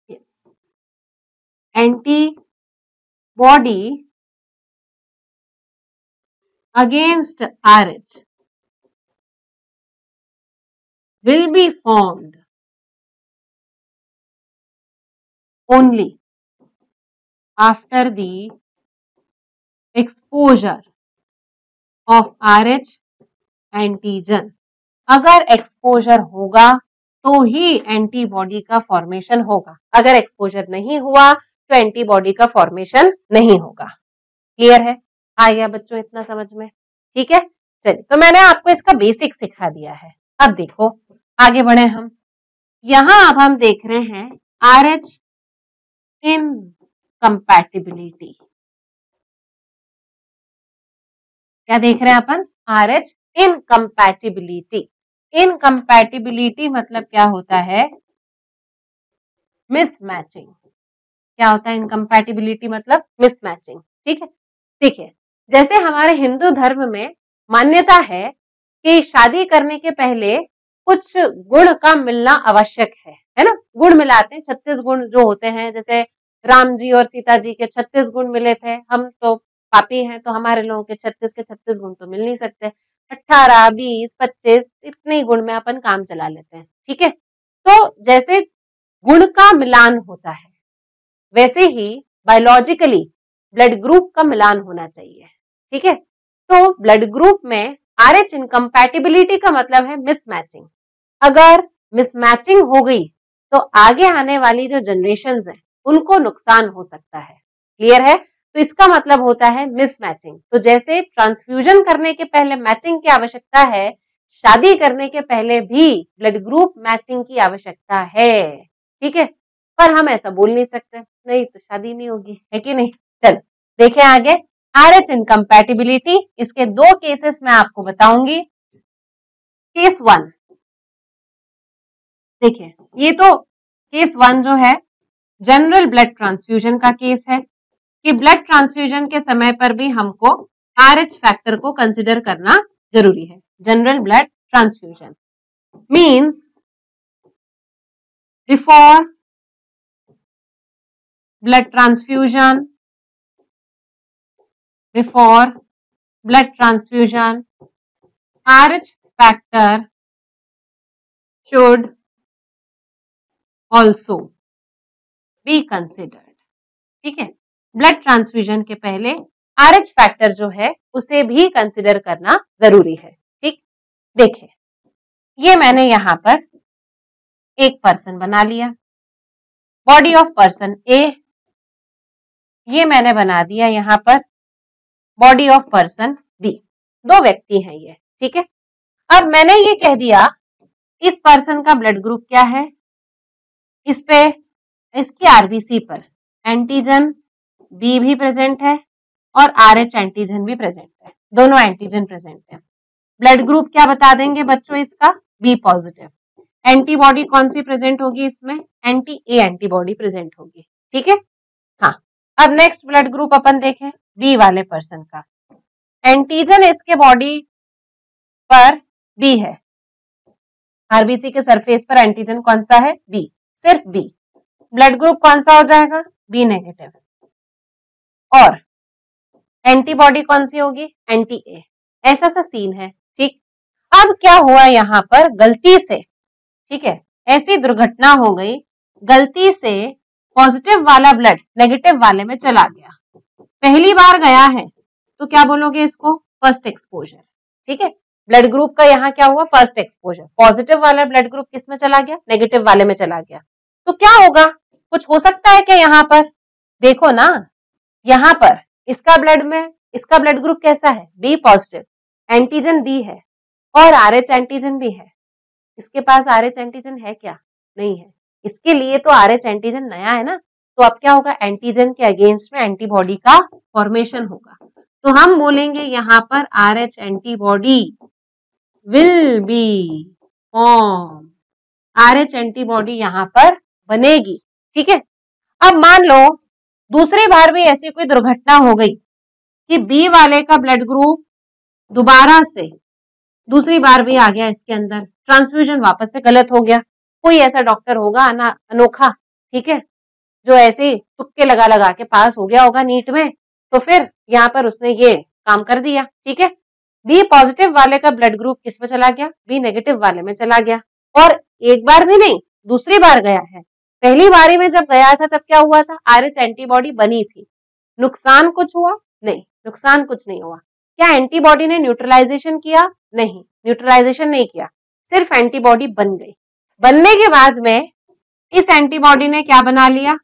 yes, antibody against RH will be formed only after the exposure of RH antigen. अगर एक्सपोजर होगा तो ही एंटीबॉडी का फॉर्मेशन होगा, अगर एक्सपोजर नहीं हुआ तो एंटीबॉडी का फॉर्मेशन नहीं होगा। क्लियर है? आ गया बच्चों इतना समझ में? ठीक है, चलिए, तो मैंने आपको इसका बेसिक सिखा दिया है। अब देखो आगे बढ़े हम। यहां अब हम देख रहे हैं RH इनकम्पैटिबिलिटी। क्या देख रहे हैं अपन? RH incompatibility. इनकम्पैटिबिलिटी मतलब क्या होता है? मिसमैचिंग। क्या होता है इनकम्पैटिबिलिटी मतलब? मिसमैचिंग, ठीक है। देखिए, जैसे हमारे हिंदू धर्म में मान्यता है कि शादी करने के पहले कुछ गुण का मिलना आवश्यक है ना? गुण मिलाते हैं, 36 गुण जो होते हैं, जैसे राम जी और सीता जी के 36 गुण मिले थे। हम तो पापी हैं तो हमारे लोगों के 36 के 36 गुण तो मिल नहीं सकते। 18, 20, 25 इतने गुण में अपन काम चला लेते हैं, ठीक है। तो जैसे गुण का मिलान होता है वैसे ही बायोलॉजिकली ब्लड ग्रुप का मिलान होना चाहिए, ठीक है। तो ब्लड ग्रुप में RH इनकम्पैटिबिलिटी का मतलब है मिसमैचिंग। अगर मिसमैचिंग हो गई तो आगे आने वाली जो जनरेशंस हैं उनको नुकसान हो सकता है। क्लियर है? तो इसका मतलब होता है मिसमैचिंग। तो जैसे ट्रांसफ्यूजन करने के पहले मैचिंग की आवश्यकता है, शादी करने के पहले भी ब्लड ग्रुप मैचिंग की आवश्यकता है, ठीक है। पर हम ऐसा बोल नहीं सकते, नहीं तो शादी नहीं होगी, है कि नहीं। चल देखें आगे, RH इनकम्पैटिबिलिटी, इसके 2 केसेस मैं आपको बताऊंगी। केस 1 देखिए, ये तो केस 1 जो है जनरल ब्लड ट्रांसफ्यूजन का केस है कि ब्लड ट्रांसफ्यूजन के समय पर भी हमको RH फैक्टर को कंसिडर करना जरूरी है। General blood transfusion means before blood transfusion, before blood transfusion, RH factor should also be considered, ठीक है। ब्लड ट्रांसफ्यूजन के पहले RH फैक्टर जो है उसे भी कंसिडर करना जरूरी है, ठीक। देखिए, ये मैंने यहां पर एक पर्सन बना लिया, बॉडी ऑफ पर्सन ए, ये मैंने बना दिया यहां पर बॉडी ऑफ पर्सन बी। 2 व्यक्ति हैं ये, ठीक है। अब मैंने ये कह दिया इस पर्सन का ब्लड ग्रुप क्या है, इस पे इसकी RBC पर एंटीजन बी भी प्रेजेंट है और RH एंटीजन भी प्रेजेंट है, दोनों एंटीजन प्रेजेंट है। ब्लड ग्रुप क्या बता देंगे बच्चों इसका? B positive. एंटीबॉडी कौन सी प्रेजेंट होगी इसमें? एंटी ए एंटीबॉडी प्रेजेंट होगी। ठीक है, हाँ। अब नेक्स्ट ब्लड ग्रुप अपन देखें बी वाले पर्सन का। एंटीजन इसके बॉडी पर बी है, आरबीसी के सरफेस पर एंटीजन कौन सा है? बी, सिर्फ बी। ब्लड ग्रुप कौन सा हो जाएगा? B negative. और एंटीबॉडी कौन सी होगी? एंटी ए। ऐसा सा सीन है। ठीक, अब क्या हुआ यहाँ पर गलती से, ठीक है, ऐसी दुर्घटना हो गई, गलती से पॉजिटिव वाला ब्लड नेगेटिव वाले में चला गया। पहली बार गया है तो क्या बोलोगे इसको? First exposure. ठीक है, ब्लड ग्रुप का यहाँ क्या हुआ? First exposure. पॉजिटिव वाला ब्लड ग्रुप किस में चला गया? नेगेटिव वाले में चला गया। तो क्या होगा? कुछ हो सकता है क्या यहाँ पर? देखो ना, यहाँ पर इसका ब्लड ग्रुप कैसा है? बी पॉजिटिव, एंटीजन बी है और आरएच एंटीजन भी है। इसके पास आरएच एंटीजन है क्या? नहीं है। इसके लिए तो आरएच एंटीजन नया है ना, तो अब क्या होगा? एंटीजन के अगेंस्ट में एंटीबॉडी का फॉर्मेशन होगा। तो हम बोलेंगे यहाँ पर RH antibody will be form, RH antibody यहाँ पर बनेगी। ठीक है, अब मान लो दूसरी बार भी ऐसी कोई दुर्घटना हो गई कि बी वाले का ब्लड ग्रुप दोबारा से दूसरी बार भी आ गया इसके अंदर, ट्रांसफ्यूजन वापस से गलत हो गया। कोई ऐसा डॉक्टर होगा अनोखा, ठीक है, जो ऐसे तुक्के लगा लगा के पास हो गया होगा नीट में, तो फिर यहाँ पर उसने ये काम कर दिया। ठीक है, बी पॉजिटिव वाले का ब्लड ग्रुप किस में चला गया? बी नेगेटिव वाले में चला गया। और एक बार भी नहीं, दूसरी बार गया है। पहली बारी में जब गया था तब क्या हुआ था? आरएच एंटीबॉडी बनी थी। नुकसान कुछ हुआ? नहीं, नुकसान कुछ नहीं हुआ। क्या एंटीबॉडी ने न्यूट्रलाइजेशन किया? नहीं, न्यूट्रलाइजेशन नहीं किया, सिर्फ एंटीबॉडी बन गई। बनने के बाद में इस एंटीबॉडी ने क्या बना लिया?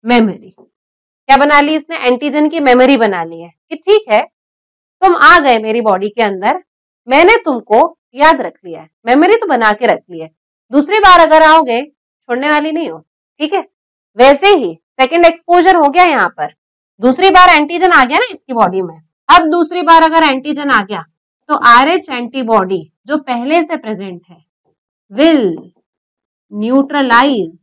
मेमोरी। क्या बना ली इसने? एंटीजन की मेमोरी बना ली है कि ठीक है, तुम आ गए मेरी बॉडी के अंदर, मैंने तुमको याद रख लिया है, मेमोरी तो बना के रख ली है, दूसरी बार अगर आओगे छोड़ने वाली नहीं हो। ठीक है, वैसे ही सेकंड एक्सपोजर हो गया यहाँ पर, दूसरी बार एंटीजन आ गया ना इसकी बॉडी में। अब दूसरी बार अगर एंटीजन आ गया तो आरएच एंटीबॉडी जो पहले से प्रेजेंट है will neutralize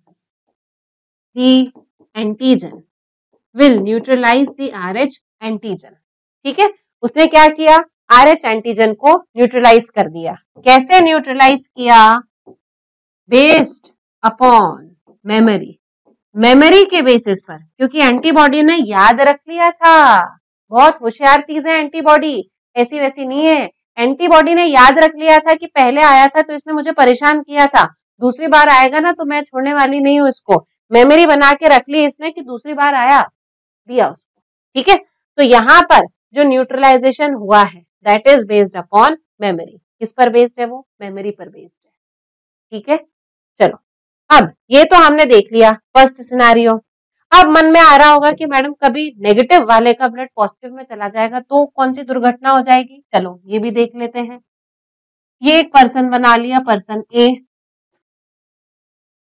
the antigen, will neutralize the RH antigen. ठीक है, उसने क्या किया? आरएच एंटीजन को न्यूट्रलाइज कर दिया। कैसे न्यूट्रलाइज किया? बेस्ड अपॉन मेमोरी, मेमोरी के बेसिस पर, क्योंकि एंटीबॉडी ने याद रख लिया था। बहुत होशियार चीज है एंटीबॉडी, ऐसी वैसी नहीं है। एंटीबॉडी ने याद रख लिया था कि पहले आया था तो इसने मुझे परेशान किया था, दूसरी बार आएगा ना तो मैं छोड़ने वाली नहीं हूं इसको। मेमोरी बना के रख ली इसने कि दूसरी बार आया, दिया उसको। ठीक है, तो यहाँ पर जो न्यूट्रलाइजेशन हुआ है that is based upon memory. किस पर बेस्ड है? वो मेमोरी पर बेस्ड है। ठीक है, चलो अब ये तो हमने देख लिया फर्स्ट सिनेरियो। अब मन में आ रहा होगा कि मैडम कभी नेगेटिव वाले का ब्लड पॉजिटिव में चला जाएगा तो कौन सी दुर्घटना हो जाएगी? चलो ये भी देख लेते हैं। ये एक पर्सन बना लिया, पर्सन ए,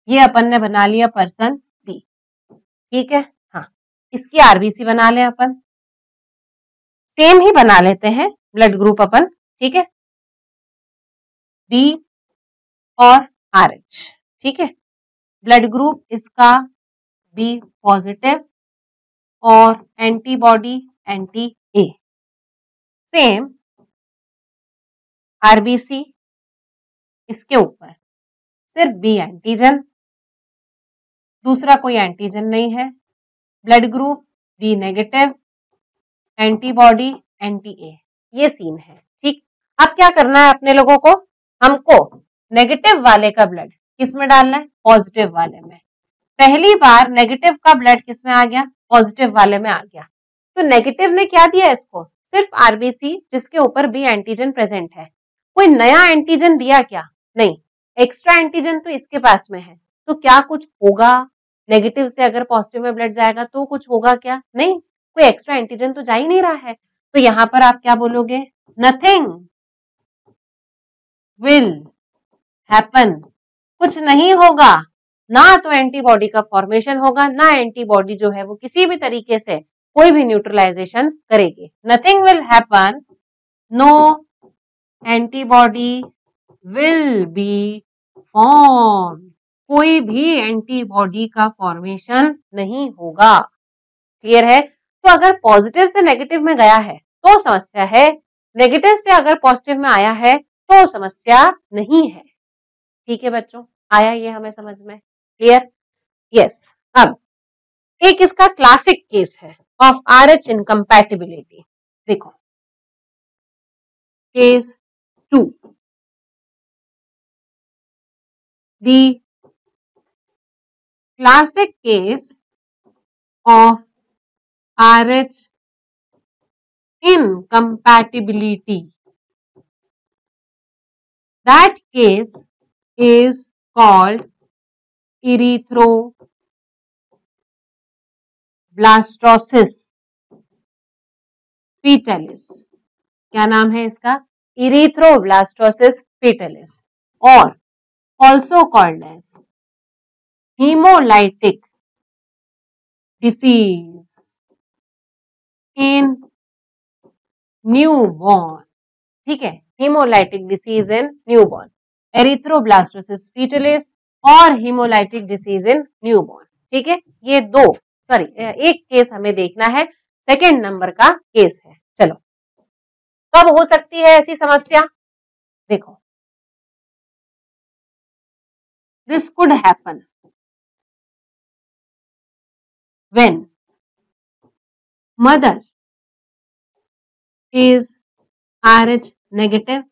ये अपन ने बना लिया पर्सन बी। ठीक है, हाँ, इसकी आरबीसी बना ले अपन, सेम ही बना लेते हैं ब्लड ग्रुप अपन। ठीक है, बी और आरएच। ठीक है, ब्लड ग्रुप इसका बी पॉजिटिव और एंटीबॉडी एंटी ए। सेम आरबीसी इसके ऊपर सिर्फ बी एंटीजन, दूसरा कोई एंटीजन नहीं है। Blood group B negative, antibody anti A, ये सीन है। ठीक, अब क्या करना है अपने लोगों को? हमको नेगेटिव वाले का ब्लड किस में डालना है? पॉजिटिव वाले में। पहली बार नेगेटिव का ब्लड किस में आ गया? पॉजिटिव वाले में आ गया। तो नेगेटिव ने क्या दिया इसको? सिर्फ आरबीसी जिसके ऊपर बी एंटीजन प्रेजेंट है। कोई नया एंटीजन दिया क्या? नहीं, एक्स्ट्रा एंटीजन तो इसके पास में है। तो क्या कुछ होगा? नेगेटिव से अगर पॉजिटिव में ब्लड जाएगा तो कुछ होगा क्या? नहीं, कोई एक्स्ट्रा एंटीजन तो जा ही नहीं रहा है। तो यहाँ पर आप क्या बोलोगे? नथिंग विल हैपन, कुछ नहीं होगा। ना तो एंटीबॉडी का फॉर्मेशन होगा, ना एंटीबॉडी जो है वो किसी भी तरीके से कोई भी न्यूट्रलाइजेशन करेगी। Nothing will happen, no antibody will be form, कोई भी एंटीबॉडी का फॉर्मेशन नहीं होगा। क्लियर है? तो अगर पॉजिटिव से नेगेटिव में गया है तो समस्या है, नेगेटिव से अगर पॉजिटिव में आया है तो समस्या नहीं है। ठीक है बच्चों, आया ये हमें समझ में? क्लियर? यस। अब एक इसका क्लासिक केस है ऑफ RH इनकम्पैटिबिलिटी। देखो case 2, the classic case of RH incompatibility. That case is called erythroblastosis fetalis. क्या नाम है इसका? erythroblastosis fetalis, और also called as hemolytic disease in newborn. ठीक है, hemolytic disease in newborn, erythroblastosis fetalis और hemolytic disease in newborn। ठीक है, ये दो एक केस हमें देखना है, सेकेंड नंबर का केस है। चलो, कब हो सकती है ऐसी समस्या? देखो, this could happen when mother is RH negative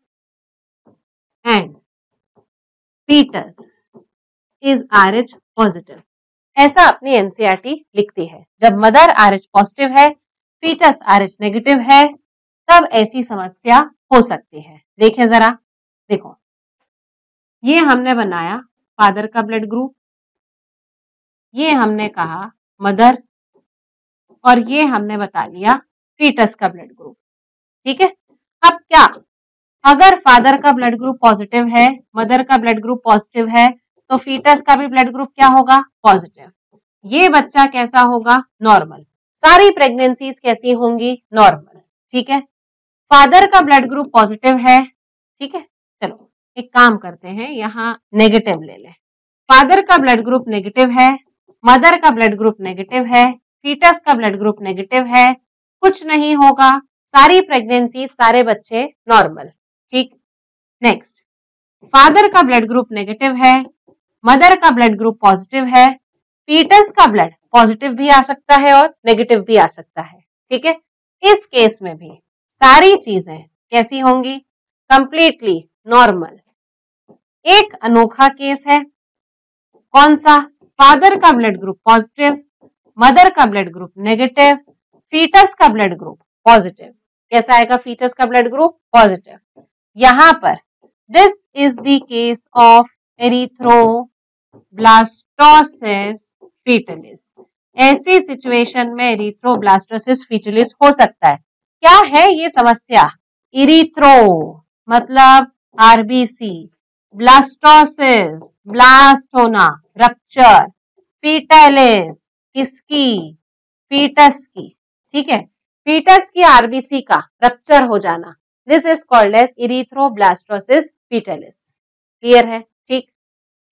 and fetus is RH positive। ऐसा अपनी एनसीईआरटी लिखती है। जब मदर RH पॉजिटिव है, फीटस RH नेगेटिव है, तब ऐसी समस्या हो सकती है। देखें जरा, देखो ये हमने बनाया फादर का ब्लड ग्रुप, ये हमने कहा मदर, और ये हमने बता लिया फीटस का ब्लड ग्रुप। ठीक है, अब क्या, अगर फादर का ब्लड ग्रुप पॉजिटिव है, मदर का ब्लड ग्रुप पॉजिटिव है, तो फीटस का भी ब्लड ग्रुप क्या होगा? पॉजिटिव। ये बच्चा कैसा होगा? नॉर्मल। सारी प्रेगनेंसीज कैसी होंगी? नॉर्मल। ठीक है, फादर का ब्लड ग्रुप पॉजिटिव है। ठीक है, चलो एक काम करते हैं, यहाँ नेगेटिव ले लें। फादर का ब्लड ग्रुप नेगेटिव है, मदर का ब्लड ग्रुप नेगेटिव है, फीटस का ब्लड ग्रुप नेगेटिव है, कुछ नहीं होगा, सारी प्रेगनेंसी सारे बच्चे नॉर्मल। ठीक, नेक्स्ट, फादर का ब्लड ग्रुप नेगेटिव है, मदर का ब्लड ग्रुप पॉजिटिव है, फीटस का ब्लड पॉजिटिव भी आ सकता है और नेगेटिव भी आ सकता है। ठीक है, इस केस में भी सारी चीजें कैसी होंगी? Completely normal. एक अनोखा केस है, कौन सा? फादर का ब्लड ग्रुप पॉजिटिव, मदर का ब्लड ग्रुप नेगेटिव, फीटस का ब्लड ग्रुप पॉजिटिव। कैसा आएगा फीटस का ब्लड ग्रुप? पॉजिटिव। यहां पर this is the case of erythroblastosis fetalis. ऐसी सिचुएशन में एरिथ्रोब्लास्टोसिस फीटलिस हो सकता है। क्या है ये समस्या? इरिथ्रो मतलब आरबीसी, ब्लास्टोसिस ब्लास्ट होना, रप्चर, फीटलिस किसकी? फीटस की। ठीक है, फीटस की आरबीसी का रप्चर हो जाना, this is called as erythroblastosis fetalis. Clear है? ठीक,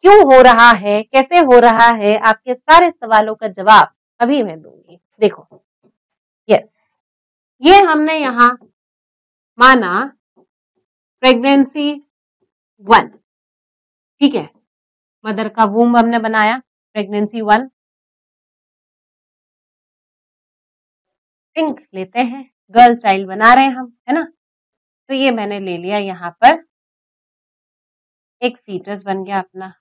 क्यों हो रहा है, कैसे हो रहा है, आपके सारे सवालों का जवाब अभी मैं दूंगी। देखो, यस, ये हमने यहां माना प्रेगनेंसी 1। ठीक है, मदर का वूम हमने बनाया, प्रेगनेंसी 1। पिंक लेते हैं, गर्ल चाइल्ड बना रहे हैं हम, है ना? तो ये मैंने ले लिया, यहाँ पर एक फीटस बन गया अपना।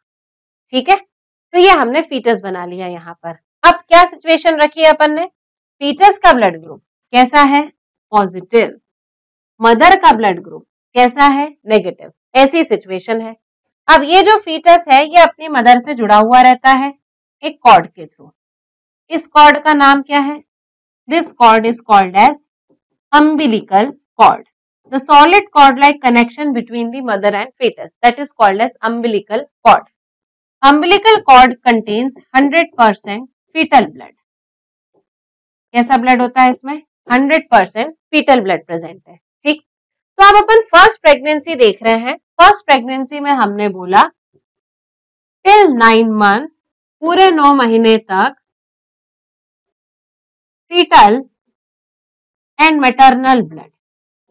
ठीक है, तो ये हमने फीटस बना लिया यहाँ पर। अब क्या सिचुएशन रखी है अपन ने? फीटस का ब्लड ग्रुप कैसा है? पॉजिटिव। मदर का ब्लड ग्रुप कैसा है? नेगेटिव। ऐसी सिचुएशन है। अब ये जो फीटस है ये अपनी मदर से जुड़ा हुआ रहता है एक कॉर्ड के थ्रू। इस कॉर्ड का नाम क्या है? This cord is called as umbilical cord. The solid cord-like connection between the mother and fetus, that is called as umbilical cord. Umbilical cord contains 100% fetal blood. कैसा ब्लड होता है इसमें? 100% fetal blood present है। ठीक, तो अब अपन first pregnancy देख रहे हैं। फर्स्ट प्रेगनेंसी में हमने बोला टिल 9 मंथ, पूरे 9 महीने तक फीटल एंड मैटरनल ब्लड,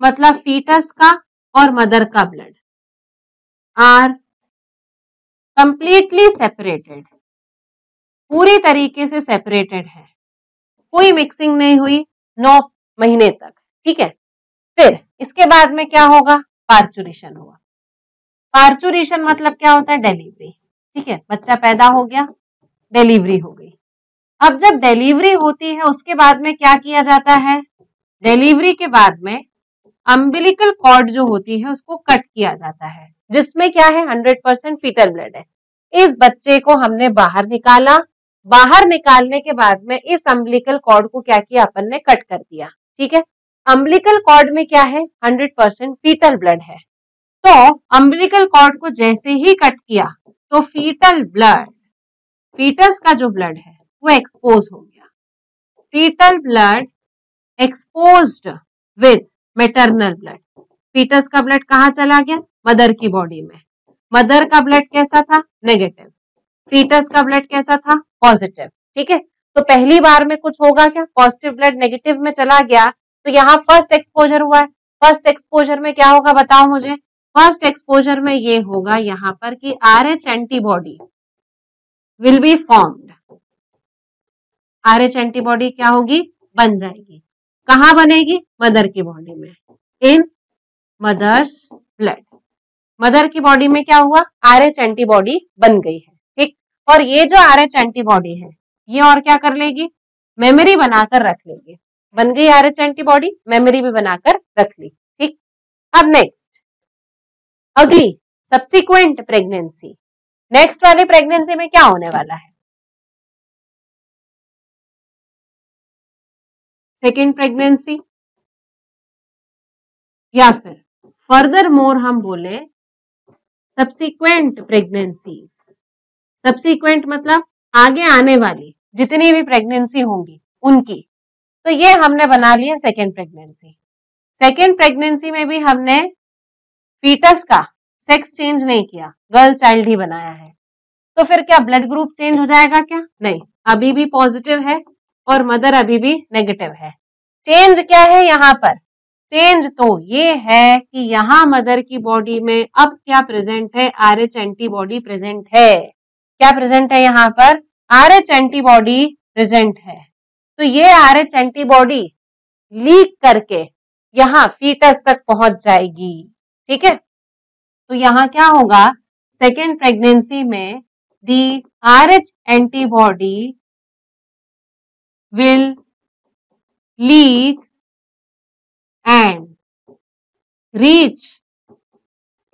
मतलब फीटस का और मदर का ब्लड आर कंप्लीटली सेपरेटेड, पूरी तरीके से सेपरेटेड है, कोई मिक्सिंग नहीं हुई 9 महीने तक, ठीक है। फिर इसके बाद में क्या होगा, पार्चुरेशन होगा। पार्चुरेशन मतलब क्या होता है, डिलीवरी, ठीक है, बच्चा पैदा हो गया, डिलीवरी हो गई। अब जब डिलीवरी होती है उसके बाद में क्या किया जाता है, डिलीवरी के बाद में अम्बिलिकल कॉर्ड जो होती है उसको कट किया जाता है, जिसमें क्या है 100% फीटल ब्लड है। इस बच्चे को हमने बाहर निकाला, बाहर निकालने के बाद में इस अम्बिलिकल कॉर्ड को क्या किया, अपन ने कट कर दिया, ठीक है। अम्बिलिकल कॉर्ड में क्या है, 100% फीटल ब्लड है। तो अम्बिलिकल कॉर्ड को जैसे ही कट किया तो फीटल ब्लड, फीटस का जो ब्लड है वो एक्सपोज हो गया। Fetal blood exposed with maternal blood, fetus का ब्लड कहाँ चला गया, मदर की बॉडी में। मदर का ब्लड कैसा था, नेगेटिव, फीटस का ब्लड कैसा था, पॉजिटिव, ठीक है। तो पहली बार में कुछ होगा क्या, पॉजिटिव ब्लड नेगेटिव में चला गया, तो यहाँ फर्स्ट एक्सपोजर हुआ है। फर्स्ट एक्सपोजर में क्या होगा बताओ मुझे, फर्स्ट एक्सपोजर में ये होगा यहाँ पर कि RH antibody will be formed, RH antibody क्या होगी, बन जाएगी। कहाँ बनेगी, मदर की बॉडी में, इन मदर्स ब्लड। मदर की बॉडी में क्या हुआ, RH एंटीबॉडी बन गई है, ठीक। और ये जो RH एंटीबॉडी है ये और क्या कर लेगी, मेमोरी बनाकर रख लेगी। बन गई RH एंटीबॉडी, मेमोरी भी बनाकर रख ली, ठीक। अब नेक्स्ट अगली सब्सिक्वेंट प्रेगनेंसी, नेक्स्ट वाली प्रेगनेंसी में क्या होने वाला है, सेकेंड प्रेगनेंसी, या फिर फर्दर मोर हम बोले सब्सिक्वेंट प्रेगनेंसीज। सब्सिक्वेंट मतलब आगे आने वाली जितनी भी प्रेगनेंसी होंगी उनकी, तो ये हमने बना लिया सेकेंड प्रेगनेंसी। सेकेंड प्रेगनेंसी में भी हमने फीटस का सेक्स चेंज नहीं किया, गर्ल चाइल्ड ही बनाया है। तो फिर क्या ब्लड ग्रुप चेंज हो जाएगा क्या, नहीं, अभी भी पॉजिटिव है और मदर अभी भी नेगेटिव है। चेंज क्या है यहाँ पर, चेंज तो ये है कि यहाँ मदर की बॉडी में अब क्या प्रेजेंट है, RH एंटीबॉडी प्रेजेंट है। क्या प्रेजेंट है यहाँ पर, RH एंटीबॉडी प्रेजेंट है। तो ये RH एंटीबॉडी लीक करके यहाँ फीटस तक पहुंच जाएगी, ठीक है। तो यहाँ क्या होगा, सेकेंड प्रेगनेंसी में the RH antibody will leak and reach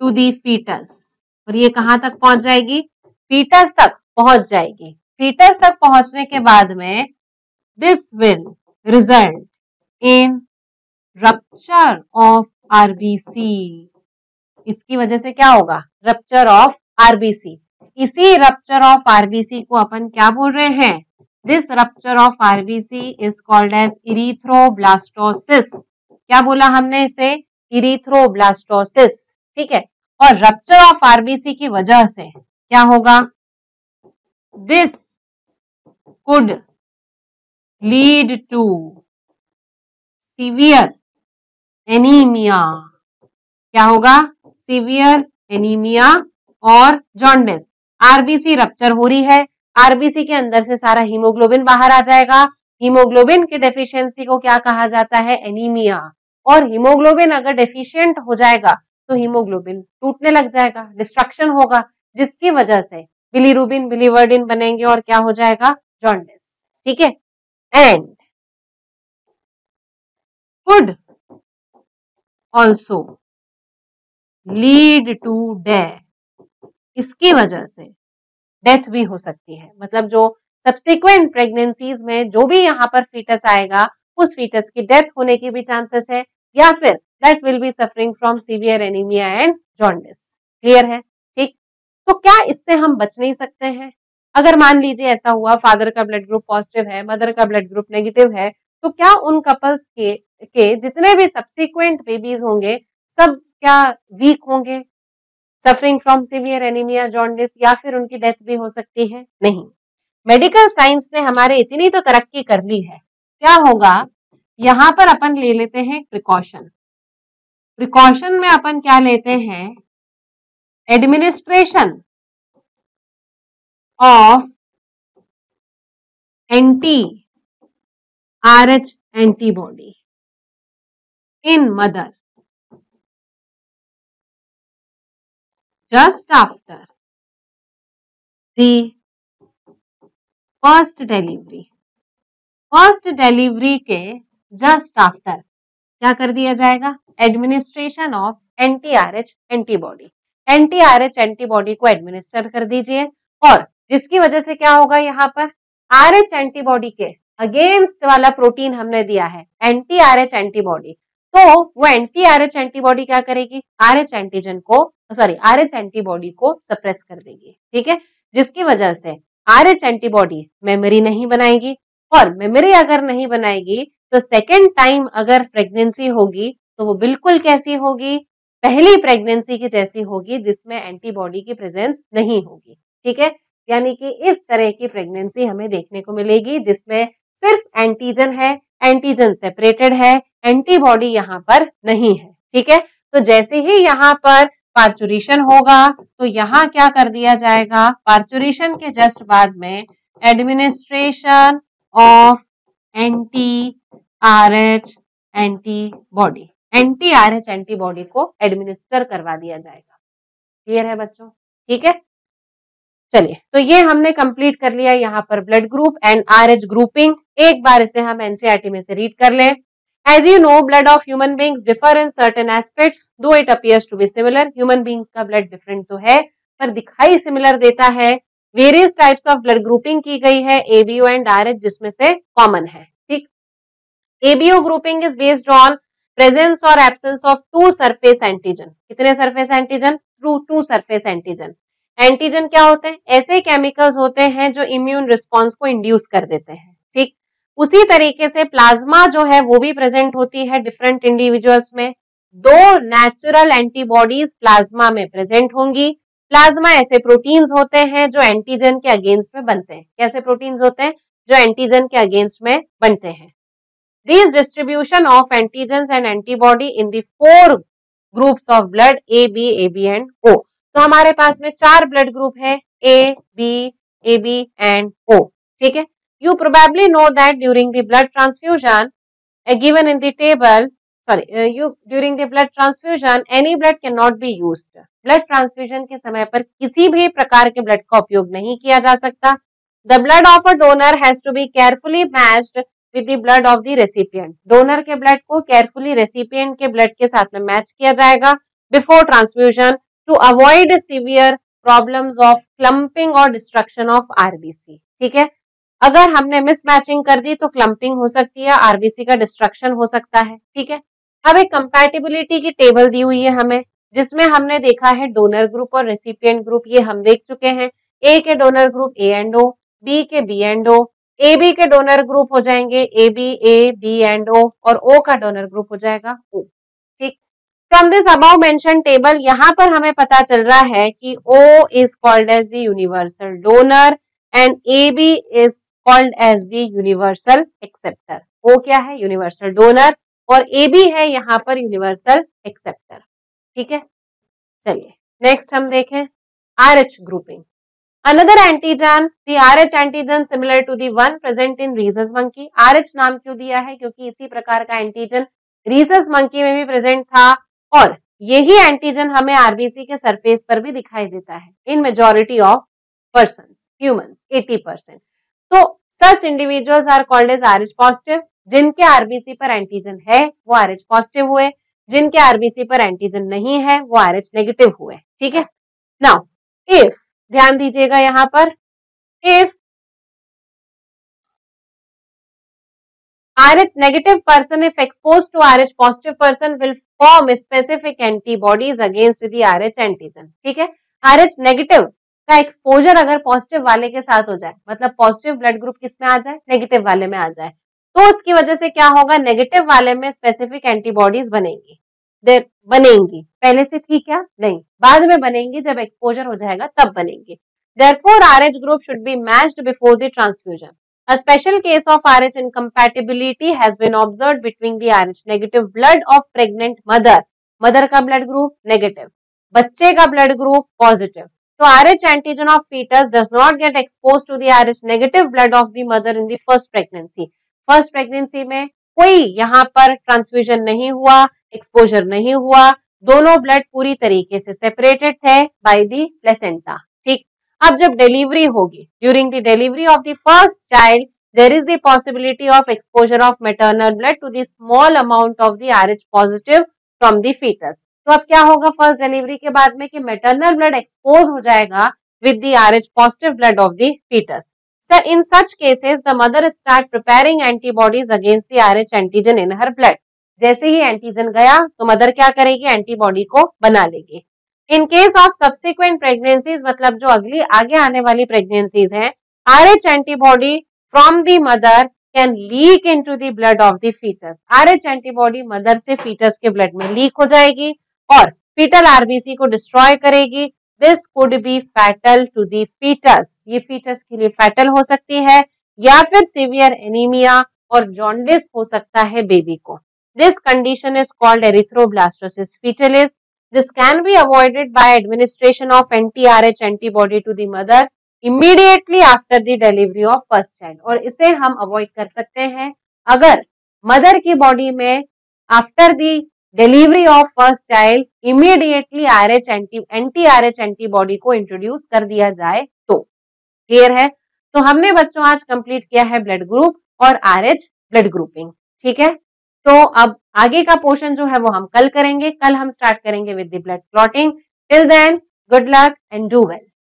to the fetus, और ये कहां तक पहुंच जाएगी, फीटस तक पहुंच जाएगी। फीटस तक पहुंचने के बाद में this will result in rupture of RBC, इसकी वजह से क्या होगा, रप्चर ऑफ आरबीसी। इसी रप्चर ऑफ आरबीसी को अपन क्या बोल रहे हैं, this rupture of RBC is called as erythroblastosis. क्या बोला हमने इसे, इरिथ्रोब्लास्टोसिस, ठीक है। और रप्चर ऑफ आरबीसी की वजह से क्या होगा, this could lead to severe anaemia, क्या होगा, सीवियर एनीमिया और जॉन्डिस। आरबीसी रप्चर हो रही है, आरबीसी के अंदर से सारा हीमोग्लोबिन बाहर आ जाएगा। हीमोग्लोबिन की डेफिशिएंसी को क्या कहा जाता है, एनीमिया। और हीमोग्लोबिन अगर डेफिशिएंट हो जाएगा तो हीमोग्लोबिन टूटने लग जाएगा, डिस्ट्रक्शन होगा, जिसकी वजह से बिलीरुबिन बिलीवर्डिन बनेंगे और क्या हो जाएगा, जॉन्डिस, ठीक है। And could also lead to death, इसकी वजह से डेथ भी हो सकती है। मतलब जो सब्सिक्वेंट प्रेगनेंसीज में जो भी यहाँ पर फीटस आएगा उस फीटस की डेथ होने की भी चांसेस है, या फिर that will be suffering from severe anaemia and jaundice. Clear है, ठीक। तो क्या इससे हम बच नहीं सकते हैं, अगर मान लीजिए ऐसा हुआ फादर का ब्लड ग्रुप पॉजिटिव है, मदर का ब्लड ग्रुप नेगेटिव है, तो क्या उन कपल्स के जितने भी सब्सिक्वेंट बेबीज होंगे सब क्या वीक होंगे, suffering from severe anaemia, jaundice, या फिर उनकी डेथ भी हो सकती है? नहीं। मेडिकल साइंस ने हमारे इतनी तो तरक्की कर ली है, क्या होगा, यहां पर अपन ले लेते हैं प्रिकॉशन। प्रिकॉशन में अपन क्या लेते हैं, administration of anti RH antibody in mother just after the first delivery। First delivery के जस्ट आफ्टर क्या कर दिया जाएगा, एडमिनिस्ट्रेशन ऑफ एंटी-RH एंटीबॉडी। एंटी-RH एंटीबॉडी को एडमिनिस्टर कर दीजिए, और जिसकी वजह से क्या होगा, यहाँ पर RH एंटीबॉडी के अगेंस्ट वाला प्रोटीन हमने दिया है एंटी-RH एंटीबॉडी, तो वो एंटी-RH एंटीबॉडी क्या करेगी, RH एंटीजन को RH एंटीबॉडी को सप्रेस कर देगी। ठीक है, जिसकी वजह से RH एंटीबॉडी मेमोरी नहीं बनाएगी, और मेमोरी अगर नहीं बनाएगी तो सेकेंड टाइम अगर प्रेगनेंसी होगी तो वो बिल्कुल कैसी होगी, पहली प्रेगनेंसी की जैसी होगी, जिसमें एंटीबॉडी की प्रेजेंस नहीं होगी। ठीक है, यानी कि इस तरह की प्रेगनेंसी हमें देखने को मिलेगी जिसमें सिर्फ एंटीजन है, एंटीजन सेपरेटेड है, एंटीबॉडी यहाँ पर नहीं है। ठीक है, तो जैसे ही यहाँ पर पार्चुरेशन होगा तो यहाँ क्या कर दिया जाएगा, पार्चुरेशन के जस्ट बाद में एडमिनिस्ट्रेशन ऑफ एंटी-RH एंटीबॉडी, एंटी-RH एंटीबॉडी को एडमिनिस्टर करवा दिया जाएगा। क्लियर है बच्चों? ठीक है, चलिए, तो ये हमने कंप्लीट कर लिया यहाँ पर blood group and RH grouping. एक बार इसे हम एनसीईआरटी में से रीड कर लें। As you know, blood of human beings differ in certain aspects, though it appears to be similar. Human beings का blood different तो है, पर दिखाई similar देता है। Various types of blood grouping की गई है, ABO and RH जिसमें से common है। ठीक, ABO grouping is based on presence or absence of two surface antigen। कितने surface antigen? two surface antigen। Antigen क्या होते हैं, ऐसे केमिकल्स होते हैं जो इम्यून रिस्पॉन्स को इंड्यूस कर देते हैं। ठीक, उसी तरीके से प्लाज्मा जो है वो भी प्रेजेंट होती है डिफरेंट इंडिविजुअल्स में। दो नेचुरल एंटीबॉडीज प्लाज्मा में प्रेजेंट होंगी। प्लाज्मा ऐसे प्रोटीन्स होते हैं जो एंटीजन के अगेंस्ट में बनते हैं। कैसे प्रोटीन्स होते हैं जो एंटीजन के अगेंस्ट में बनते हैं। This distribution of antigens and antibody in the 4 groups of blood AB, AB and O। तो हमारे पास में 4 ब्लड ग्रुप है, A, B, AB and O। ठीक है, you probably know that during the blood transfusion given in the table, during the blood transfusion any blood cannot be used। Blood transfusion के समय पर किसी भी प्रकार के ब्लड का उपयोग नहीं किया जा सकता। The blood of a donor has to be carefully matched with the blood of the recipient। Donor के ब्लड को केयरफुली रेसिपिएंट के ब्लड के साथ में मैच किया जाएगा before transfusion to avoid severe problems of clumping or destruction of RBC। ठीक है, अगर हमने मिसमैचिंग कर दी तो क्लम्पिंग हो सकती है, आरबीसी का डिस्ट्रक्शन हो सकता है। ठीक है, अब एक कंपैटिबिलिटी की टेबल दी हुई है हमें, जिसमें हमने देखा है डोनर ग्रुप और रेसिपिएंट ग्रुप, ये हम देख चुके हैं। ए के donor group A and O, B के B and O, A B के डोनर ग्रुप हो जाएंगे A B, A B and O, और ओ का डोनर ग्रुप हो जाएगा ओ। ठीक, from this above mention table यहाँ पर हमें पता चल रहा है कि O is called as the universal donor and AB is called as the universal acceptor। O क्या है, यूनिवर्सल डोनर, और AB है यहाँ पर यूनिवर्सल एक्सेप्टर। ठीक है, चलिए नेक्स्ट हम देखें RH grouping. Another antigen, the RH antigen similar to the one present in rhesus monkey। RH नाम क्यों दिया है, क्योंकि इसी प्रकार का एंटीजन rhesus monkey में भी प्रेजेंट था, और यही एंटीजन हमें आरबीसी के सरफेस पर भी दिखाई देता है in majority of persons, humans 80%। तो such individuals are called as RH positive. जिनके आरबीसी पर एंटीजन है वो RH पॉजिटिव हुए, जिनके आरबीसी पर एंटीजन नहीं है वो RH नेगेटिव हुए। ठीक है, नाउ इफ, ध्यान दीजिएगा यहाँ पर, if RH negative person if exposed to RH positive person will form specific antibodies against the RH antigen। ठीक है, RH नेगेटिव का एक्सपोजर अगर पॉजिटिव वाले के साथ हो जाए, मतलब पॉजिटिव ब्लड ग्रुप किस में आ जाए, नेगेटिव वाले में आ जाए, तो उसकी वजह से क्या होगा, नेगेटिव वाले में स्पेसिफिक एंटीबॉडीज बनेंगी। देर बनेंगी, पहले से थी क्या? नहीं, बाद में बनेंगी, जब एक्सपोजर हो जाएगा तब बनेंगी। Therefore, RH group should be matched before the transfusion. A special case of RH incompatibility has been observed between the RH negative blood of pregnant mother. Mother का ब्लड ग्रुप नेगेटिव, बच्चे का blood group positive. तो RH antigen of fetus does not get expose to the RH negative blood of the mother in the first pregnancy. First pregnancy में कोई यहाँ पर transfusion नहीं हुआ, एक्सपोजर नहीं हुआ, दोनों ब्लड पूरी तरीके से सेपरेटेड थे बाय द प्लेसेंटा। ठीक, अब जब डिलीवरी होगी, during the delivery of the first child there is the possibility of exposure of maternal blood to the small amount of the RH positive from the fetus. तो अब क्या होगा first delivery के बाद में कि maternal blood expose हो जाएगा with the RH positive blood of the fetus. So in such cases the mother start preparing antibodies against the RH antigen in her blood. जैसे ही एंटीजन गया तो मदर क्या करेगी? एंटीबॉडी को बना लेगी। In case of subsequent pregnancies, मतलब जो अगली आगे आने वाली प्रेगनेंसीज हैं, RH antibody from the mother can leak into the blood of the fetus. RH antibody mother से फीटस के ब्लड में लीक हो जाएगी और फीटल आरबीसी को डिस्ट्रॉय करेगी। This could be fatal to the fetus, ये फीटस के लिए फैटल हो सकती है या फिर सीवियर एनीमिया और जॉन्डिस हो सकता है बेबी को। This condition is called erythroblastosis fetalis. This can be avoided by administration of anti-RH antibody to the mother immediately after the delivery of first child. और इसे हम अवॉइड कर सकते हैं अगर मदर की बॉडी में after the delivery of first child immediately anti Rh antibody को इंट्रोड्यूस कर दिया जाए तो। क्लियर है? तो हमने बच्चों आज कंप्लीट किया है ब्लड ग्रुप और RH ब्लड ग्रुपिंग। ठीक है, तो अब आगे का पोर्शन जो है वो हम कल करेंगे। कल हम स्टार्ट करेंगे with the blood clotting. Till then good luck and do well.